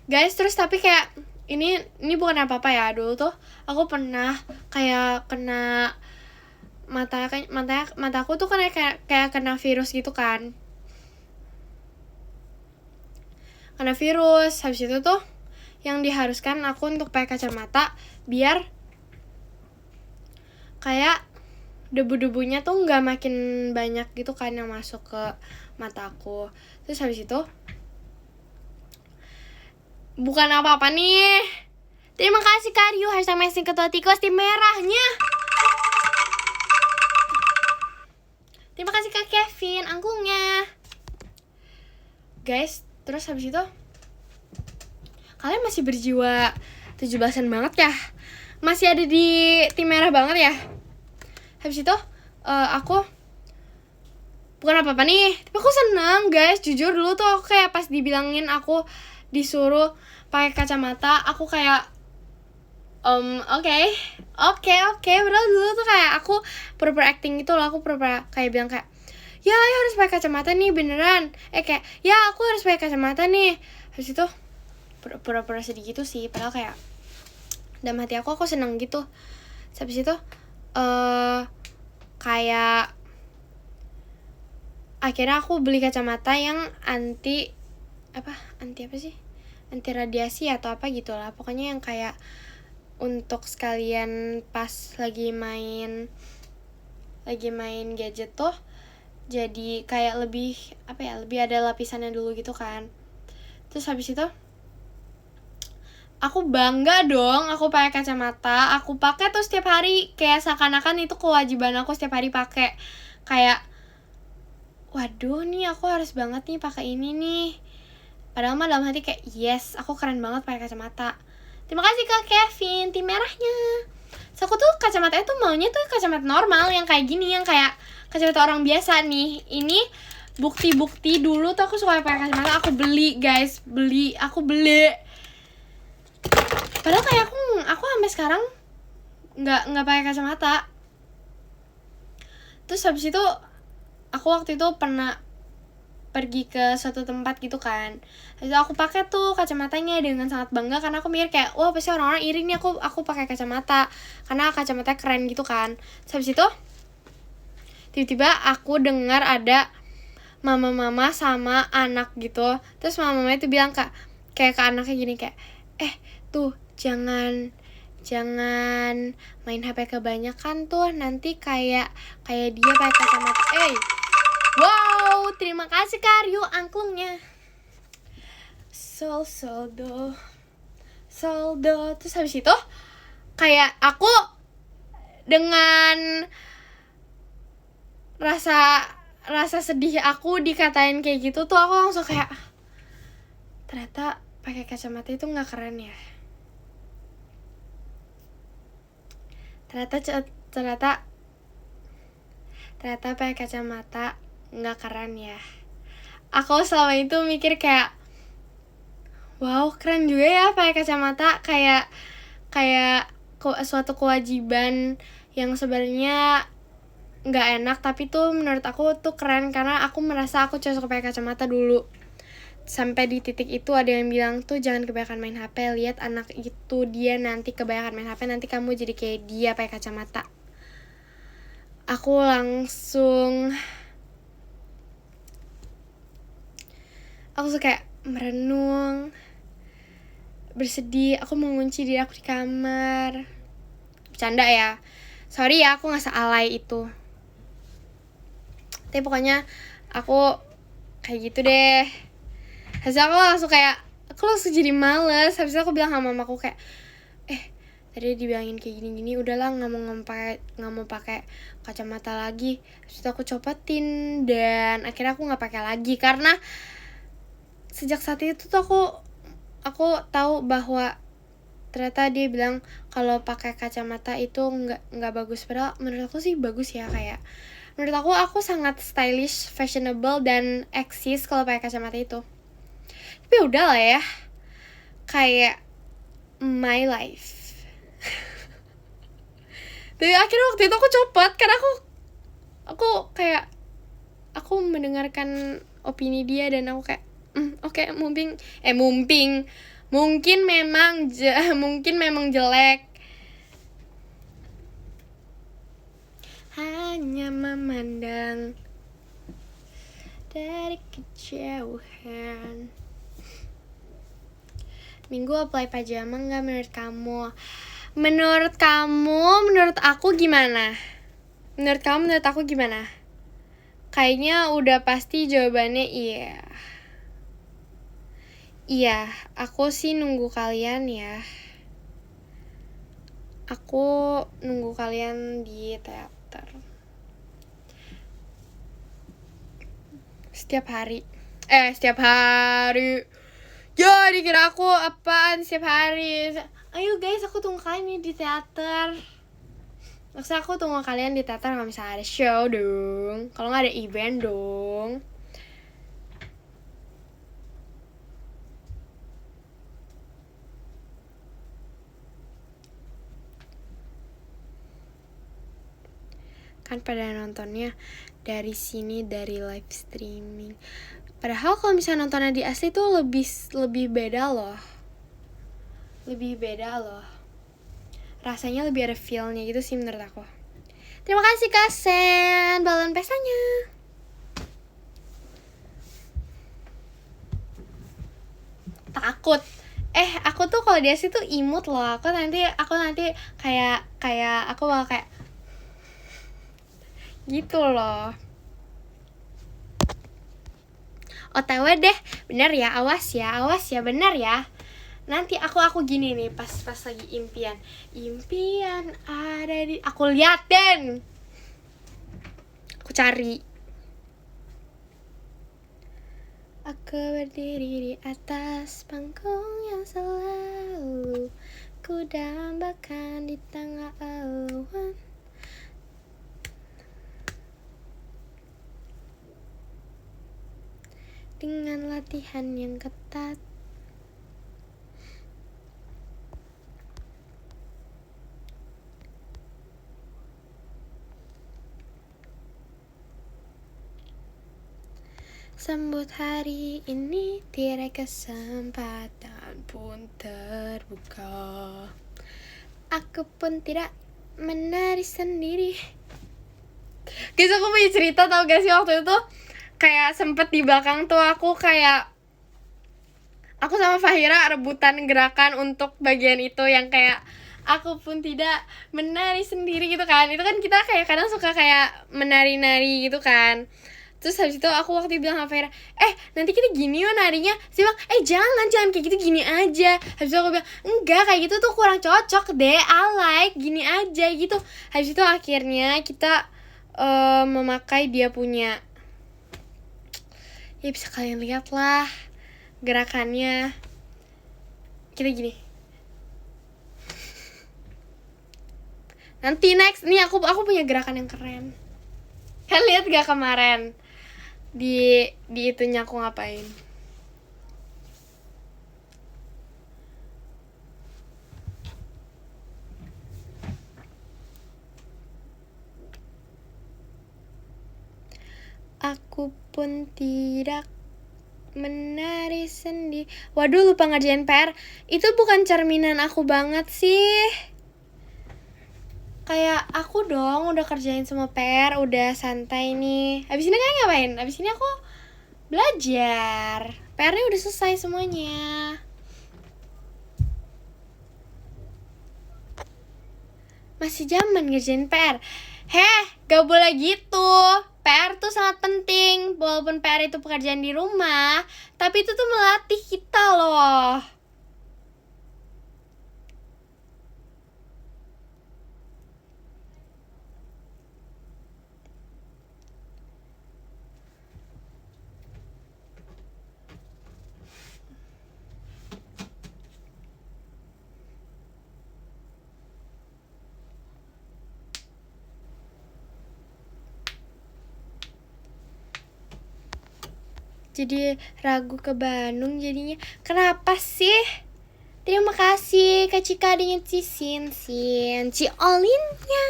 Guys, terus tapi kayak ini bukan apa-apa ya. Dulu tuh aku pernah kayak kena mataku tuh kayak kena virus gitu kan. Kena virus, habis itu tuh yang diharuskan aku untuk pakai kacamata biar kayak debu-debunya tuh nggak makin banyak gitu kan yang masuk ke mataku. Terus habis itu bukan apa-apa nih. Terima kasih Karyu #mesing ketua tikus tim merahnya. Terima kasih Kak Kevin angklungnya. Guys, terus habis itu kalian masih berjiwa 17-an banget ya. Masih ada di tim merah banget ya. Habis itu aku bukan apa-apa nih, tapi aku seneng guys. Jujur dulu tuh aku kayak pas dibilangin aku disuruh pakai kacamata, aku kayak oke. Padahal dulu tuh kayak aku pura-pura acting gitu loh. Aku pura-pura kayak bilang kayak, ya harus pakai kacamata nih beneran. Kayak, ya aku harus pakai kacamata nih. Habis itu pura-pura sedih gitu sih. Padahal kayak dalam hati aku seneng gitu. Habis itu kayak akhirnya aku beli kacamata yang anti apa sih? Anti radiasi atau apa gitu lah. Pokoknya yang kayak untuk sekalian pas lagi main gadget tuh jadi kayak lebih lebih ada lapisannya dulu gitu kan. Terus habis itu aku bangga dong aku pakai kacamata. Aku pakai tuh setiap hari, kayak seakan-akan itu kewajiban aku setiap hari pakai. Kayak waduh nih aku harus banget nih pakai ini nih. Padahal mah dalam hati kayak yes, aku keren banget pakai kacamata. Terima kasih Kak Kevin, tim merahnya. So, aku tuh kacamata itu maunya tuh kacamata normal yang kayak gini, yang kayak kacamata orang biasa nih. Ini bukti dulu tuh aku suka pakai kacamata, aku beli guys, aku beli. Padahal kayak aku sampai sekarang nggak pakai kacamata. Terus habis itu aku waktu itu pernah pergi ke suatu tempat gitu kan. Habis itu aku pakai tuh kacamatanya dengan sangat bangga karena aku mikir kayak wah pasti orang-orang iri nih aku pakai kacamata karena kacamatanya keren gitu kan. Terus habis itu tiba-tiba aku dengar ada mama sama anak gitu. Terus mama itu bilang kayak ke anaknya gini kayak tuh jangan main HP kebanyakan tuh nanti kayak dia pakai kacamata. Wow, terima kasih Karyu angklungnya. Soldo. Terus habis itu kayak aku dengan rasa sedih aku dikatain kayak gitu tuh aku langsung kayak ternyata pakai kacamata itu nggak keren ya. Ternyata pakai kacamata nggak keren ya. Aku selama itu mikir kayak wow keren juga ya pakai kacamata, kayak suatu kewajiban yang sebenarnya nggak enak, tapi tuh menurut aku tuh keren karena aku merasa aku cocok pakai kacamata dulu. Sampai di titik itu ada yang bilang tuh jangan kebanyakan main HP, lihat anak itu dia nanti kebanyakan main HP nanti kamu jadi kayak dia pakai kacamata. Aku langsung kayak merenung, bersedih, aku mengunci diri aku di kamar. Bercanda ya, sorry ya aku nggak sealay itu. Tapi pokoknya aku kayak gitu deh. Habis aku langsung jadi males. Habis itu aku bilang sama mamaku kayak, tadi dibilangin kayak gini-gini, udahlah nggak mau pakai kacamata lagi. Habis itu aku copotin dan akhirnya aku nggak pakai lagi karena sejak saat itu tuh aku tahu bahwa ternyata dia bilang kalau pakai kacamata itu nggak bagus. Padahal menurut aku sih bagus ya, kayak menurut aku sangat stylish, fashionable dan eksis kalau pakai kacamata itu. Tapi udah lah ya, kayak my life. Tapi akhirnya waktu itu aku copot karena aku kayak aku mendengarkan opini dia dan aku kayak oke, mungkin memang jelek. Hanya memandang dari kejauhan. Minggu apply pajama nggak menurut kamu? Menurut aku gimana? Menurut kamu, menurut aku gimana? Kayaknya udah pasti jawabannya iya. Iya, aku sih nunggu kalian ya. Aku nunggu kalian di teater. Setiap hari. Ya, dikira aku apaan setiap hari. Ayo guys, aku tunggu kalian nih di teater. Maksudnya aku tunggu kalian di teater kalau misalnya ada show dong. Kalau nggak ada event dong. Kan pada nontonnya dari sini, dari live streaming. Padahal kalau misalnya nontonnya di asli tuh lebih beda loh. Rasanya lebih ada feel-nya gitu sih menurut aku. Terima kasih Kak Sen, balon pestanya. Takut. Aku tuh kalau di asli tuh imut loh. Aku nanti kayak aku bakal kayak gitu loh. OTW deh, bener ya, awas ya, bener ya. Nanti aku gini nih pas lagi impian ada di, aku liatin, aku cari. Aku berdiri di atas panggung yang selalu ku dambakan di tengah awan. Dengan latihan yang ketat. Sambut hari ini, tirai kesempatan pun terbuka. Aku pun tidak menari sendiri. Guys, aku punya cerita tau gak sih waktu itu? Kayak sempet di belakang tuh aku sama Fahira rebutan gerakan untuk bagian itu yang kayak aku pun tidak menari sendiri gitu kan. Itu kan kita kayak kadang suka kayak menari-nari gitu kan. Terus habis itu aku waktu itu bilang sama Fahira, nanti kita gini yuk narinya. Dia bilang, jangan kayak gitu, gini aja. Habis itu aku bilang, enggak, kayak gitu tuh kurang cocok deh, I like gini aja gitu. Habis itu akhirnya kita memakai dia punya, ya bisa kalian lihat lah gerakannya. Kita gini. Nanti next nih aku punya gerakan yang keren. Kan lihat gak kemarin di itunya aku ngapain? Aku pun tidak menari sendiri. Waduh, lupa ngerjain PR. Itu bukan cerminan aku banget sih. Kayak aku dong udah kerjain semua PR, udah santai nih. Abis ini kalian ngapain? Abis ini aku belajar. PR-nya udah selesai semuanya. masih zaman ngerjain PR. Gak boleh gitu. PR tuh sangat penting. Walaupun PR itu pekerjaan di rumah, tapi itu tuh melatih kita loh. Jadi ragu ke Bandung jadinya. Kenapa sih? Terima kasih Kak Cika dengan si Olinnya.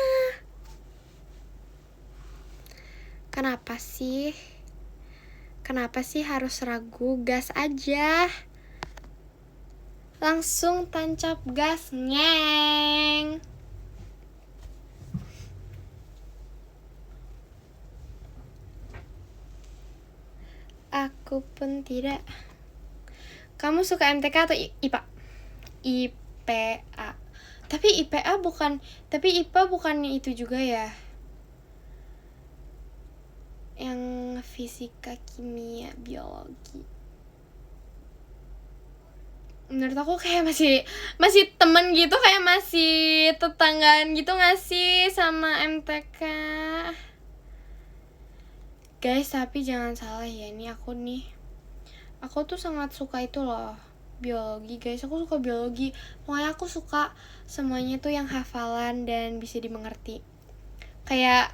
Kenapa sih? Kenapa sih harus ragu? Gas aja. Langsung tancap gas, ngeng. Aku pun tidak. Kamu suka MTK atau IPA? IPA. Tapi IPA bukan itu juga ya. Yang fisika, kimia, biologi. Menurut aku kayak masih temen gitu, kayak masih tetanggaan gitu gak sih sama MTK. Guys, tapi jangan salah ya, ini aku tuh sangat suka itu loh, biologi guys. Aku suka biologi, pokoknya aku suka semuanya tuh yang hafalan dan bisa dimengerti. Kayak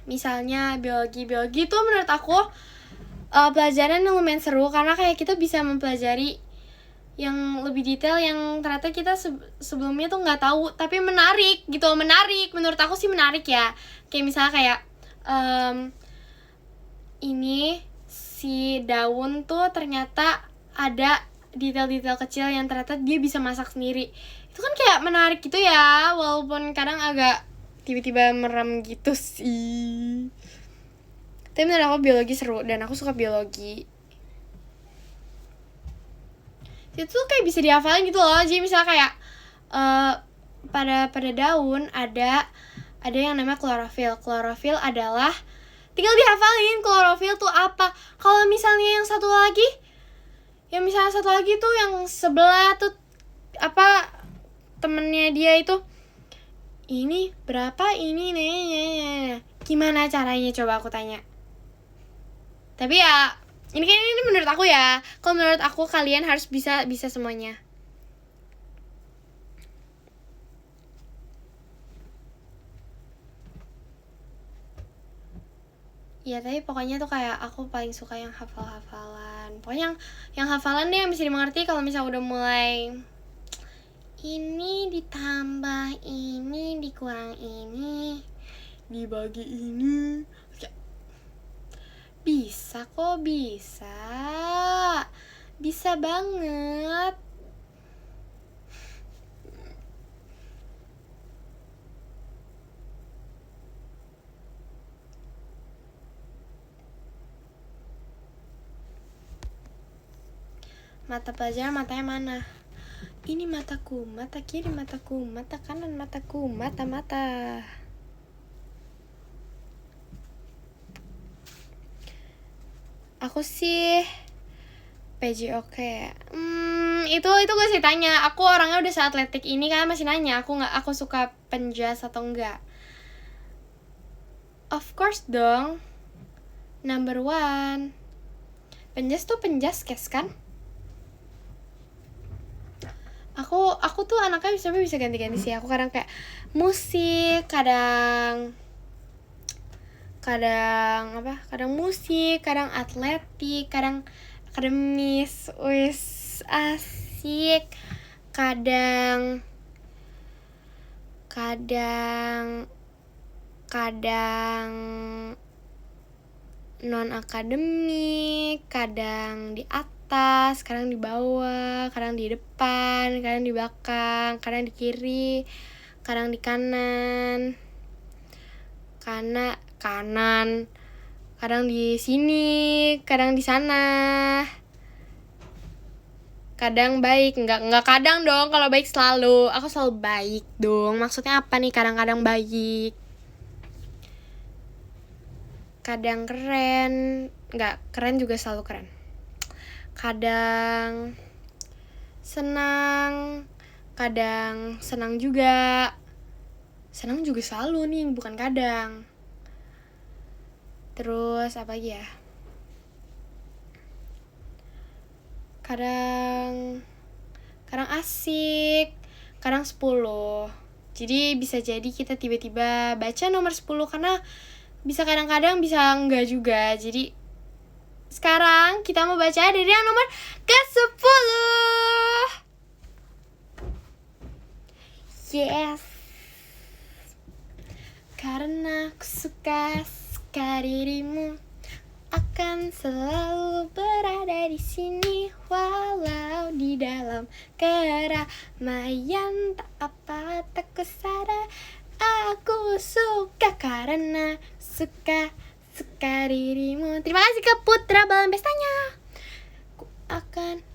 misalnya biologi tuh menurut aku pelajaran yang lumayan seru, karena kayak kita bisa mempelajari yang lebih detail yang ternyata kita sebelumnya tuh nggak tahu, tapi menarik gitu. Menurut aku sih menarik ya. Kayak misalnya kayak ini si daun tuh ternyata ada detail-detail kecil yang ternyata dia bisa masak sendiri. Itu kan kayak menarik gitu ya, walaupun kadang agak tiba-tiba merem gitu sih. Tapi menurut aku biologi seru dan aku suka biologi. Itu tuh kayak bisa dihafalin gitu loh. Jadi misalnya kayak pada daun ada yang namanya klorofil. Klorofil adalah, tinggal dihafalin klorofil tuh apa. Kalau misalnya yang satu lagi tuh yang sebelah tuh apa, temennya dia itu ini berapa ini nih, gimana caranya coba aku tanya. Tapi ya ini menurut aku ya. Kalau menurut aku kalian harus bisa semuanya. Ya tapi pokoknya tuh kayak aku paling suka yang hafalan. Pokoknya yang hafalan deh, yang bisa dimengerti. Kalau misalnya udah mulai ini ditambah ini dikurang ini dibagi ini, bisa kok, bisa banget. Mata pelajaran matanya mana? Ini mataku, mata kiri mataku, mata kanan mataku, mata. Aku sih PJ oke. Itu gue sih tanya. Aku orangnya udah seatletik ini kan masih nanya aku suka penjas atau enggak. Of course dong. Number 1. Penjas tuh penjas kes kan? Aku tuh anaknya bisa ganti-ganti sih. Aku kadang kayak musik, kadang musik, kadang atletik, kadang akademis, wis asik, kadang non akademik, kadang di atas, kadang di bawah, kadang di depan, kadang di belakang, kadang di kiri, kadang di kanan, kadang di sini, kadang di sana. Kadang baik, enggak kadang dong, kalau baik selalu. Aku selalu baik dong. Maksudnya apa nih kadang-kadang baik? Kadang keren, enggak, keren juga selalu keren. Kadang senang, kadang senang juga. Senang juga selalu nih, bukan kadang. Terus apa lagi ya? Kadang asik, kadang 10. Jadi bisa jadi kita tiba-tiba baca nomor 10 karena bisa kadang-kadang, bisa enggak juga. Jadi sekarang kita mau baca dari yang nomor ke-10. Yes. Karena aku suka dirimu, akan selalu berada di sini walau di dalam keramaian. Tak apa tak kusada, aku suka karena suka dirimu. Terima kasih ke Putra Balon Pestanya. Aku akan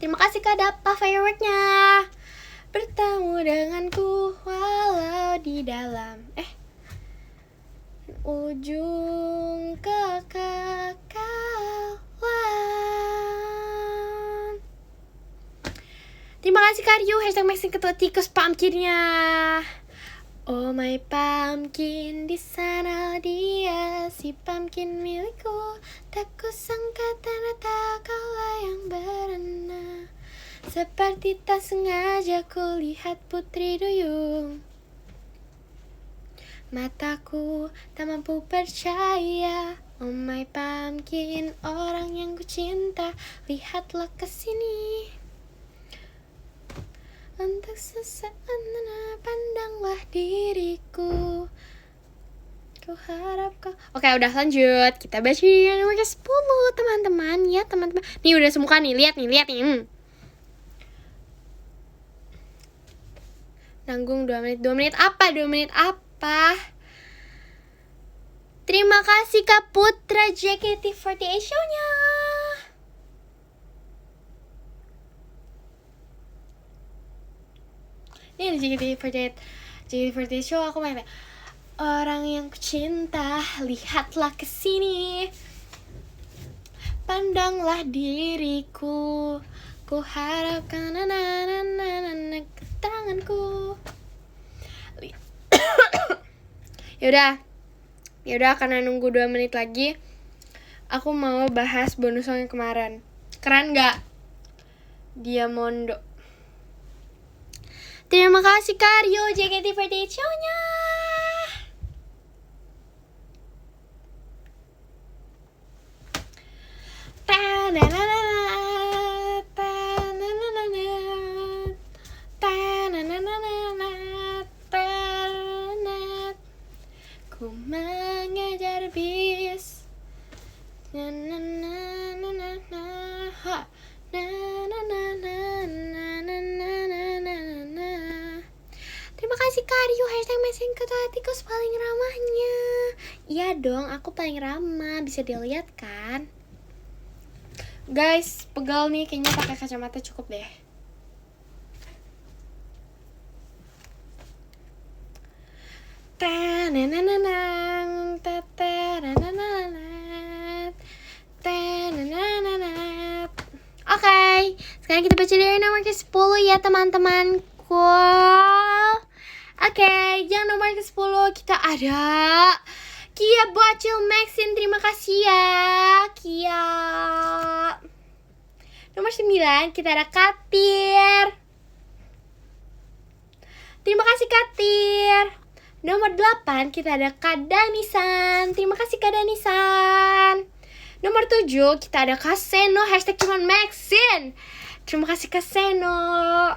terima kasih ke Dapa fireworknya. Bertemu denganku walau di dalam ujung kekekalan. Terima kasih Karyu, #Maxing ketua tikus pumpkinnya. Oh my pumpkin, di sana dia si pumpkin milikku. Tak kusangka ternyata kaulah yang berenang. Seperti tak sengaja kulihat putri duyung. Mataku tak mampu percaya. Oh my pumpkin, orang yang ku cinta, lihatlah ke sini. Untuk sesaat pandanglah diriku. Ku harap kau. Oke, udah lanjut. Kita baca yang nomor 10, teman-teman. Ya, teman-teman. Nih udah semuka nih, lihat nih. Nanggung 2 menit. 2 menit apa? Terima kasih Kak Putra JKT48 show-nya. Ini ada JKT48 show, aku main. Orang yang kucinta, lihatlah ke sini. Pandanglah diriku. Ku harapkan ke tanganku. Yaudah, karena nunggu 2 menit lagi, aku mau bahas bonus song yang kemarin. Keren gak? Diamondo. Terima kasih Karyo JKT48 show-nya. Ku mengejar bis. Terima kasih Karyo, #Maxing ketua tikus paling ramahnya. Iya dong, aku paling ramah, bisa dilihat kan? Guys, pegal nih, kayaknya pakai kacamata cukup deh. Oke, sekarang kita baca dari nomor ke-10 ya teman-temanku. Oke, yang nomor ke-10 kita ada Kia Bocil Maxin. Terima kasih ya Kia. Nomor 9 kita ada Katir. Terima kasih Katir. Nomor 8 kita ada Kak Danisan. Terima kasih Kak Danisan. Nomor 7 kita ada Kak Seno, #cuman Maxin. Terima kasih Kak Seno.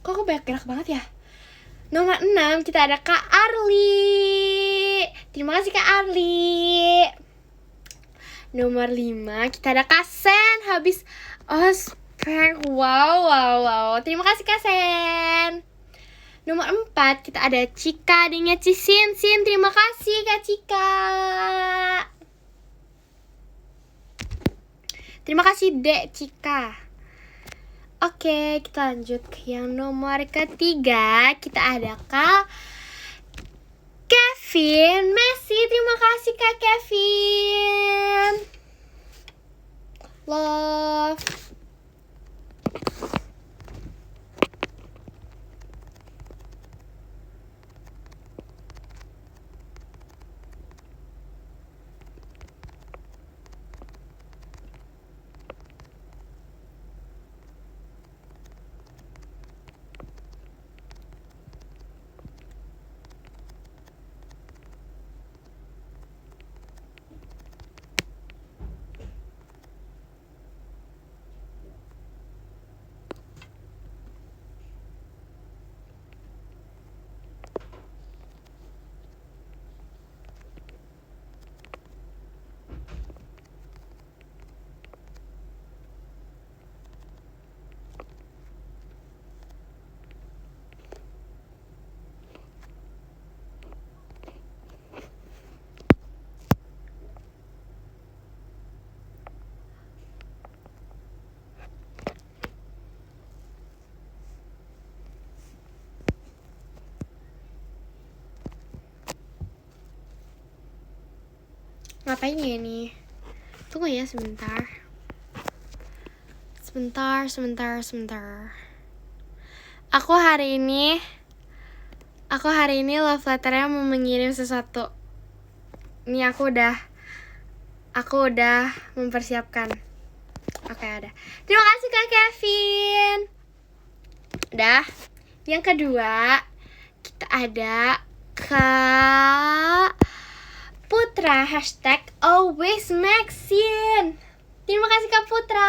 Kok aku banyak gerak banget ya? Nomor 6 kita ada Kak Arli. Terima kasih Kak Arli. Nomor 5 kita ada Kak Sen. Habis ospek. Wow. Terima kasih Kak Sen. Nomor 4 kita ada Cika dengan Cisin. Terima kasih Kak Cika. Terima kasih Dek Cika. Oke, kita lanjut ke yang nomor ketiga. Kita ada Kak Kevin Messi. Terima kasih Kak Kevin. Love. Ngapain ya ini? Tunggu ya sebentar. Sebentar. Aku hari ini love letternya mau mengirim sesuatu. Ini aku udah mempersiapkan. Oke, ada. Terima kasih Kak Kevin. Udah. Yang kedua, kita ada Kak Putra #alwaysmaxine. Terima kasih Kak Putra.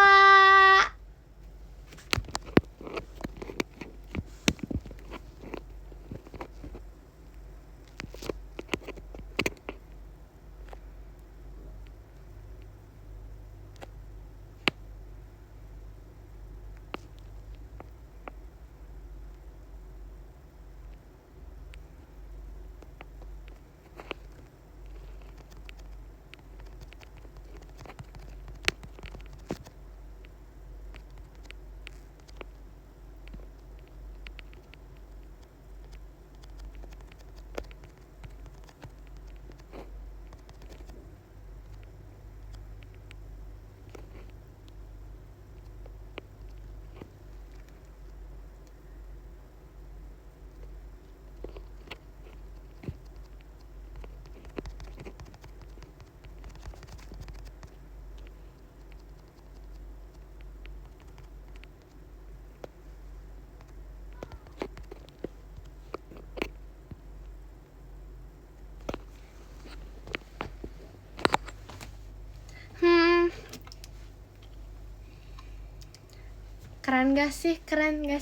Keren gak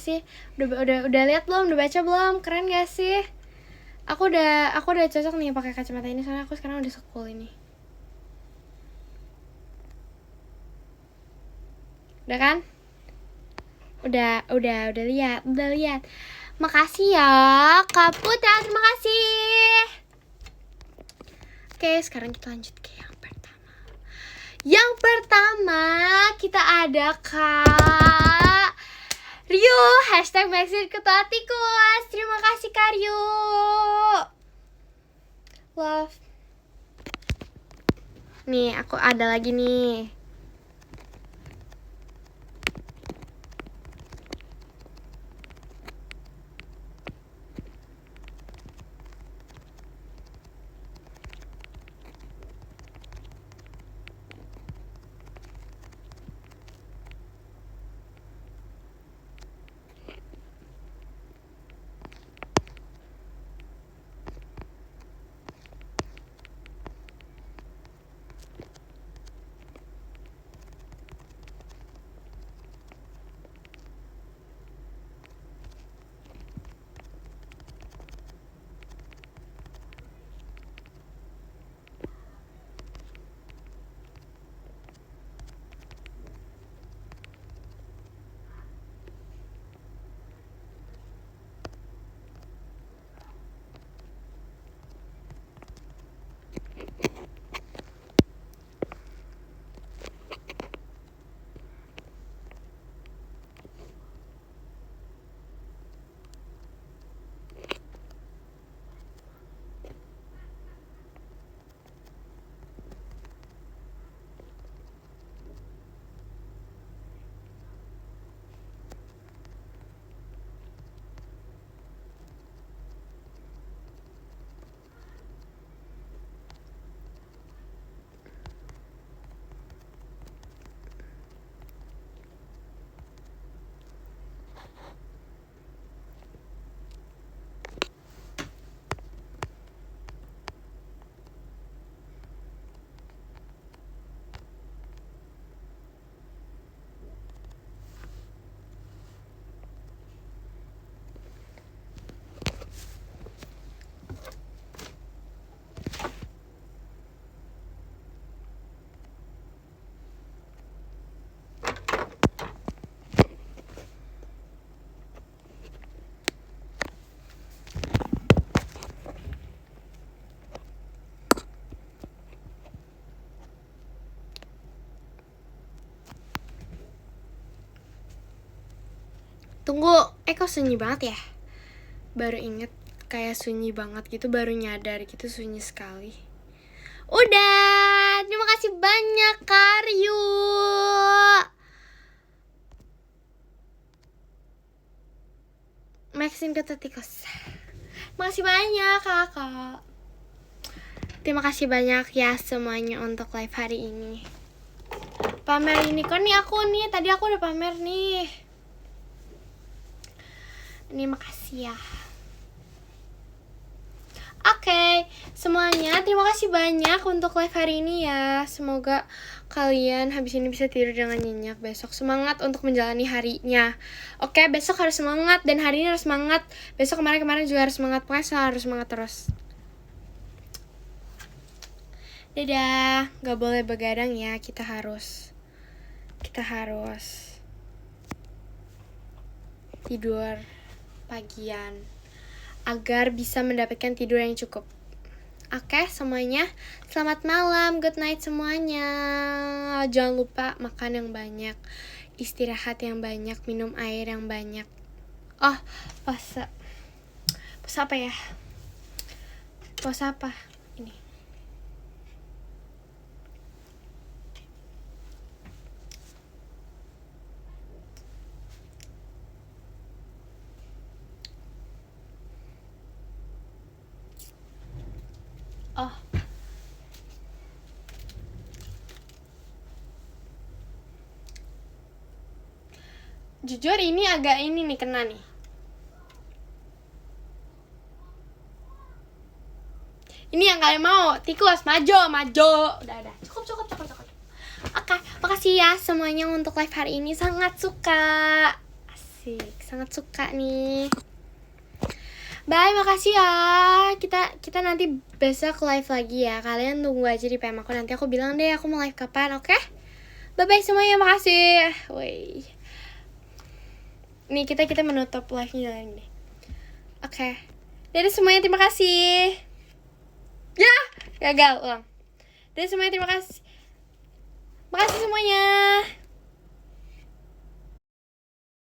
sih? Udah lihat belum? Udah baca belum? Keren gak sih? Aku udah cocok nih pakai kacamata ini soalnya aku sekarang udah sekool ini. Udah kan? Udah lihat. Makasih ya Kak Putra, terima kasih. Oke, sekarang kita lanjut ke yang pertama. Yang pertama kita ada Kak Ryu, #Maxine Ketua Tikus. Terima kasih Kak Ryu. Love. Nih, aku ada lagi nih. Tunggu, kok sunyi banget ya? Baru inget kayak sunyi banget gitu, baru nyadar gitu sunyi sekali. Udah, terima kasih banyak Karyu. Maxim kata tikus. Makasih banyak kakak. Terima kasih banyak ya semuanya untuk live hari ini. Pamer unicorn nih aku nih, tadi aku udah pamer nih. Ini makasih ya. Oke, semuanya terima kasih banyak untuk live hari ini ya. Semoga kalian habis ini bisa tidur dengan nyenyak. Besok semangat untuk menjalani harinya. Oke, besok harus semangat dan hari ini harus semangat. Besok kemarin juga harus semangat. Pokoknya harus semangat terus. Dadah, gak boleh begadang ya. Kita harus tidur pagian agar bisa mendapatkan tidur yang cukup. Oke, semuanya selamat malam, good night semuanya. Jangan lupa makan yang banyak, istirahat yang banyak, minum air yang banyak. Oh, puasa apa ya? Puasa apa? Ini. Oh. Jujur ini agak ini nih kena nih. Ini yang kalian mau, tikus maju. Udah. Cukup. Oke, makasih ya semuanya untuk live hari ini, sangat suka. Asik, sangat suka nih. Bye, makasih ya. Kita nanti besok live lagi ya. Kalian tunggu aja di PM aku, nanti aku bilang deh aku mau live kapan, oke? Bye semuanya, makasih. Woi. Nih kita menutup live-nya deh. Oke. Dadah semuanya, terima kasih. Ya, gagal ulang. Dadah semuanya, terima kasih. Makasih semuanya.